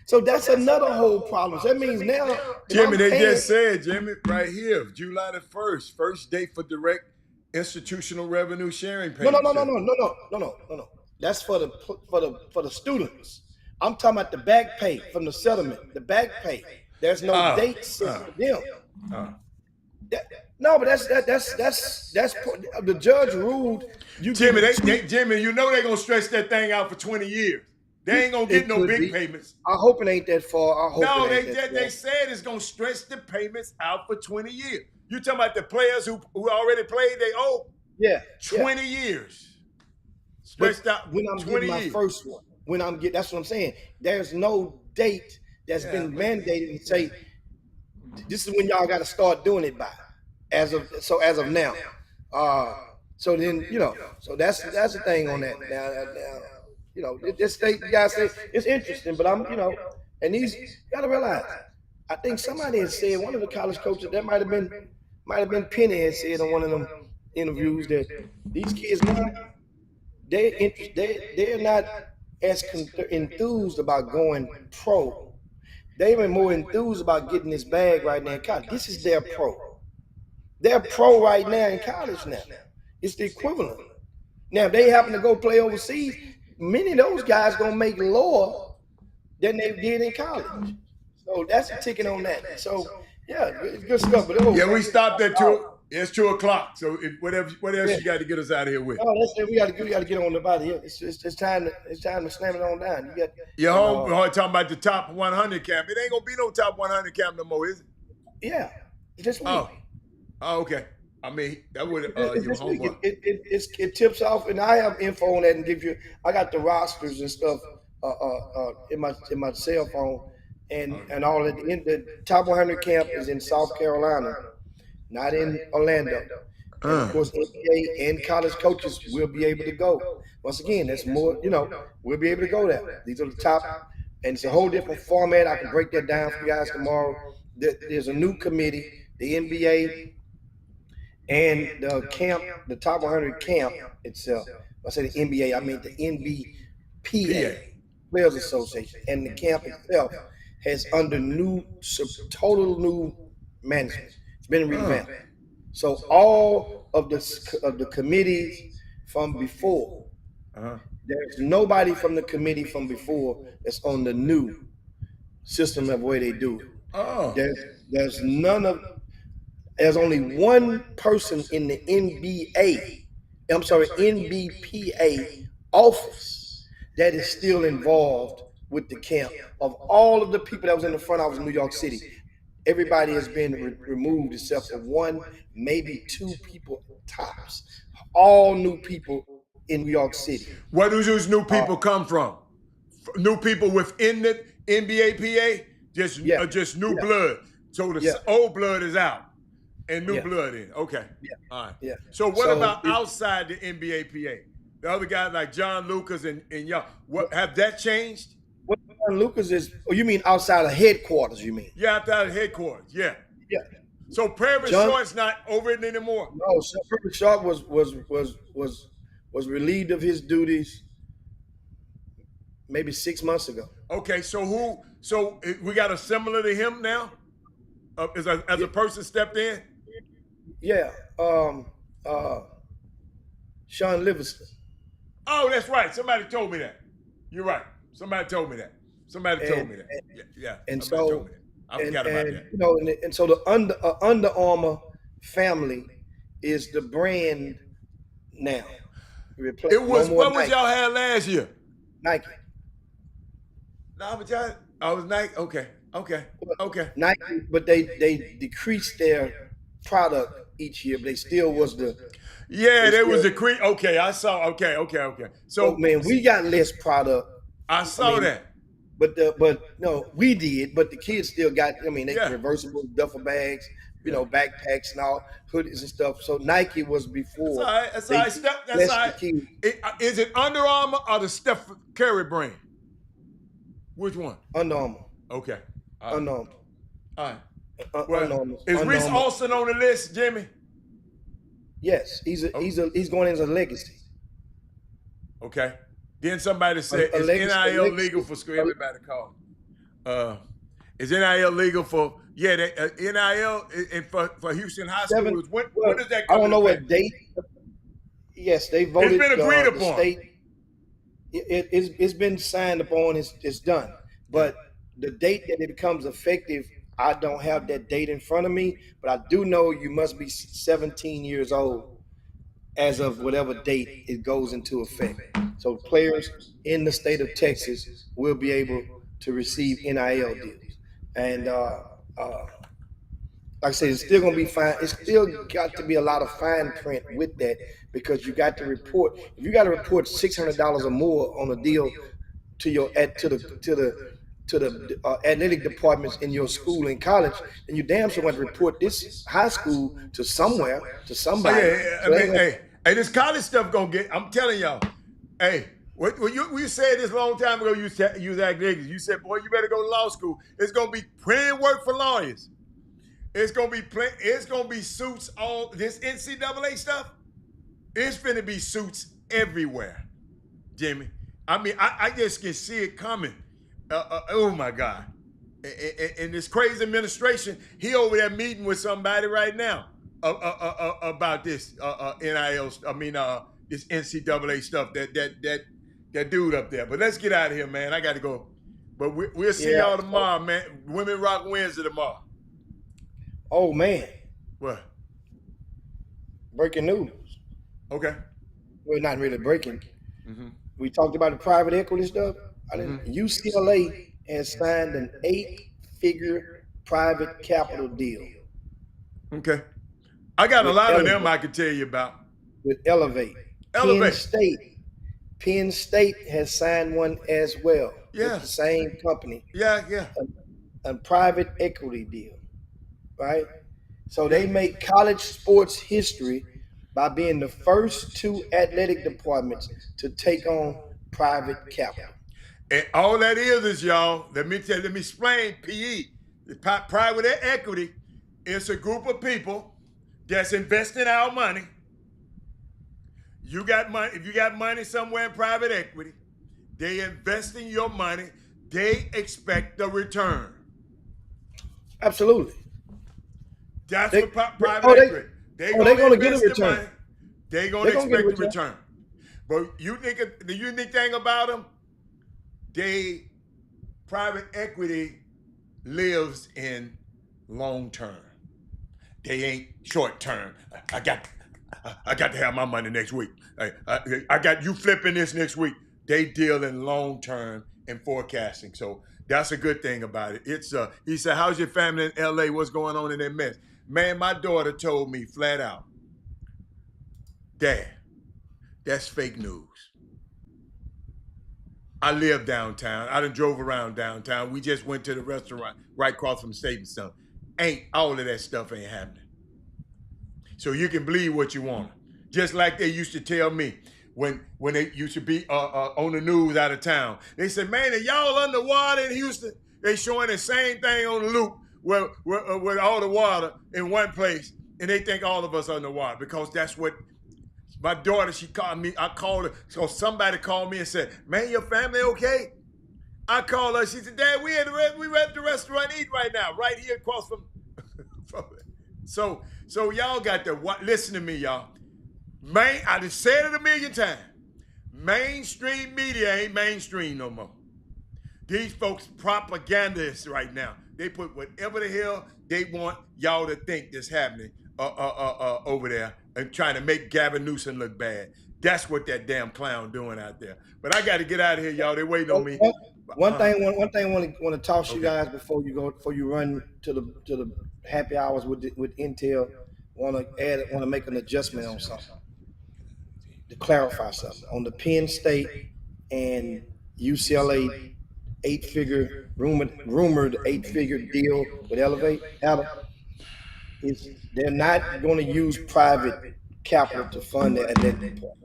So that's another whole problem. So that means now, Jimmy, they just said, Jimmy, right here, July the 1st, first date for direct institutional revenue sharing payments. No. That's for the students. I'm talking about the back pay from the settlement. The back pay. There's no date set for them. No, but that's the judge ruled. Jimmy, Jimmy, you know they're gonna stretch that thing out for 20 years. They ain't gonna get no big payments. I hope it ain't that far. I hope No, it ain't that far. they said it's gonna stretch the payments out for 20 years. You talking about the players who already played? They owe 20 years. Stretched out when I'm 20 getting my years. first one, that's what I'm saying. There's no date that's been mandated and say this is when y'all got to start doing it by. As of now. So then so that's the thing on that. Now this state guys say it's interesting, but I'm and these you gotta realize. I think somebody had said, one of the college coaches, that might have been Penny had said on one of them interviews that these kids now they're not as enthused about going pro. They've been more enthused about getting this bag right now in college. This is their pro. They're pro right now in college now. It's the equivalent. Now, if they happen to go play overseas, many of those guys gonna make lower than they did in college. So that's a ticket on that. So yeah, it's good stuff. But we stopped at 2. It's 2:00. So what else you got to get us out of here with? Oh, that's it. We got to get on the body here. It's time to slam it on down. You got your home talking about the top 100 camp. It ain't gonna be no top 100 camp no more, is it? Yeah, this week. Oh, okay. I mean, that would your homework. It tips off, and I have info on that and give you. I got the rosters and stuff in my cell phone, and all that. The top 100 camp is in South Carolina, not in Orlando. And of course, NBA and college coaches will be able to go. Once again, that's more. We'll be able to go there. These are the top, and it's a whole different format. I can break that down for you guys tomorrow. There's a new committee, the NBA. And the camp, the top 100 camp itself, I say the NBA, I mean the NBPA, Players Association, and the camp itself has under total new management. It's been revamped. So all of the committees from before, there's nobody from the committee from before that's on the new system of way they do it. There's none of. There's only one person in the NBPA office that is still involved with the camp. Of all of the people that was in the front office in New York City, everybody has been removed except for one, maybe two people tops. All new people in New York City. Where do those new people come from? New people within the NBAPA? Just new blood. So the old blood is out. And new blood in. Okay. Yeah. All right. Yeah. So what about outside the NBAPA? The other guys like John Lucas and y'all, what have that changed? What John Lucas is? Oh, you mean outside of headquarters? You mean? Yeah, outside of headquarters. Yeah. Yeah. So Perry Short's not over it anymore. No, so Perry Short was relieved of his duties maybe 6 months ago. Okay. So we got a similar to him now? As a person stepped in? Yeah, Sean Livingston. Oh, that's right. Somebody told me that. You're right. Somebody told me that. Yeah. And so I forgot about that. And so the Under Armour family is the brand now. It was what was y'all had last year? Nike. No, but y'all. I was Nike. Okay. Nike, but they decreased their product each year, but they still was the. Yeah, there was a creep. Okay, I saw. Okay. So man, we got less product. I saw that. But no, we did. But the kids still got. I mean, they reversible duffel bags, backpacks and all, hoodies and stuff. So Nike was before. That's all right. That's all right. Is it Under Armour or the Steph Curry brand? Which one? Under Armour. Okay. Under Armour. All right. Is Reese Olsen on the list, Jimmy? Yes, he's going as a legacy. Okay. Then somebody said, is NIL legal for school? Everybody call. Is NIL legal for NIL and for Houston High School? When does that come? I don't know what date. Yes, they voted. It's been agreed upon. State, it's been signed upon. It's done. But the date that it becomes effective, I don't have that date in front of me, but I do know you must be 17 years old as of whatever date it goes into effect. So players in the state of Texas will be able to receive NIL deals. And like I said, it's still gonna be fine. It's still got to be a lot of fine print with that because you got to report. If you got to report $600 or more on a deal to your to the athletic departments in your school and college, then you damn sure want to report this high school to somewhere, to somebody. I mean, hey, this college stuff gonna get. I'm telling y'all, hey. When you said this a long time ago, you was acting. You said, boy, you better go to law school. It's gonna be plenty of work for lawyers. It's gonna be suits. All this NCAA stuff. It's finna be suits everywhere, Jimmy. I mean, I just can see it coming. Oh my God! And this crazy administration, he over there meeting with somebody right now about this NIL. I mean, this NCAA stuff. That dude up there. But let's get out of here, man. I got to go. But we'll see y'all tomorrow, man. Women Rock Wednesday tomorrow. Oh, man. What? Breaking news. Okay. Well, not really breaking. We talked about the private equity stuff. UCLA has signed an 8-figure private capital deal. Okay. I got a lot of them I can tell you about. With Elevate. Penn State has signed one as well. Yeah. With the same company. Yeah. A private equity deal. Right? So they make college sports history by being the first 2 athletic departments to take on private capital. And all that is y'all, let me explain PE. Private equity is a group of people that's investing our money. You got money, if you got money somewhere in private equity, they invest in your money, they expect a return. Absolutely. That's what private equity. They're going to get a return. They're going to expect a return. But the unique thing about them, private equity lives in long term. They ain't short term. I got to have my money next week. I got you flipping this next week. They deal in long term and forecasting. So that's a good thing about it. It's he said, how's your family in LA? What's going on in that mess? Man, my daughter told me flat out, Dad, that's fake news. I live downtown. I done drove around downtown. We just went to the restaurant right across from State and Son. All of that stuff ain't happening. So you can believe what you want. Just like they used to tell me when they used to be on the news out of town. They said, man, are y'all underwater in Houston? They showing the same thing on the loop with all the water in one place, and they think all of us are underwater because that's what my daughter, she called me. I called her. So somebody called me and said, man, your family okay? I called her. She said, Dad, we at the restaurant eating right now, right here across from So y'all got to listen to me, y'all. I just said it a million times. Mainstream media ain't mainstream no more. These folks propagandists right now. They put whatever the hell they want y'all to think that's happening over there and trying to make Gavin Newsom look bad. That's what that damn clown doing out there. But I got to get out of here, y'all. They waiting on me. One thing I want to talk to you guys before you run to the happy hours with Intel. Want to make an adjustment on something to clarify something on the Penn State and UCLA 8-figure rumored 8-figure deal with Elevate. Adam, they're not going to use private capital to fund that department.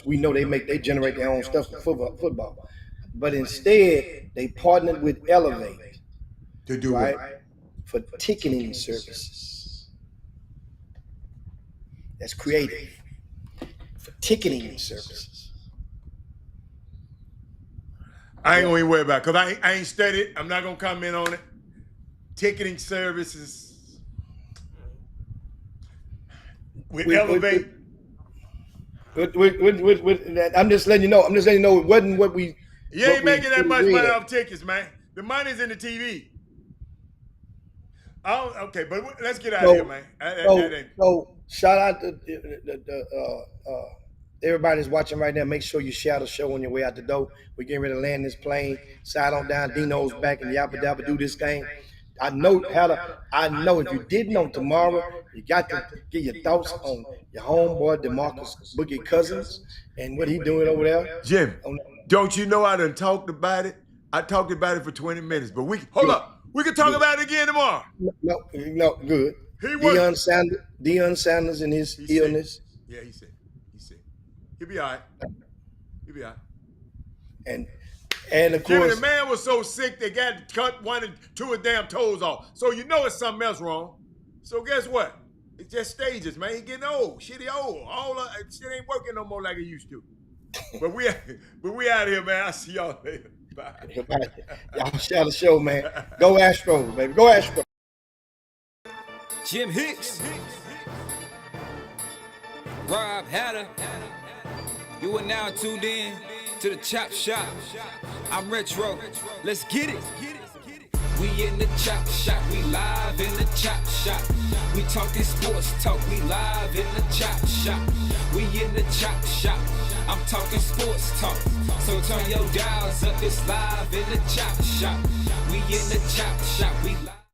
We know they generate their own stuff for football, but instead they partnered with Elevate to do right for ticketing services. That's creative. For ticketing services. I ain't gonna even worry about it because I ain't studied. I'm not gonna comment on it. Ticketing services with Elevate. I'm just letting you know. It wasn't what we. You ain't making that much money off tickets, man. The money's in the TV. Okay, but let's get out of here, man. So shout out to everybody that's watching right now. Make sure you share the show on your way out the door. We're getting ready to land this plane. Side on down, Dino's back, and Yabba Dabba do this thing. I know if you didn't know tomorrow, you got to get your thoughts on your homeboy DeMarcus Boogie Cousins and what he doing over there. Jim, don't you know I done talked about it? I talked about it for 20 minutes, but hold up. We can talk about it again tomorrow. No, good. Deion Sanders and his illness. Yeah, he's sick. He'll be all right. And of Jimmy, course, the man was so sick they got to cut 1 and 2 of damn toes off. So you know it's something else wrong. So guess what? It's just stages, man. He getting old. Shitty old. Shit ain't working no more like it used to. But we out here, man. I'll see y'all later. Bye. Y'all share the show, man. Go Astros, baby. Go Astros. Jim Hicks. Rob Hatter. You are now tuned in to the Chop Shop. I'm Retro. Let's get it. We in the Chop Shop. We live in the Chop Shop. We talking sports talk. We live in the Chop Shop. We in the Chop Shop. I'm talking sports talk. So turn your dials up. It's live in the Chop Shop. We in the Chop Shop. We live.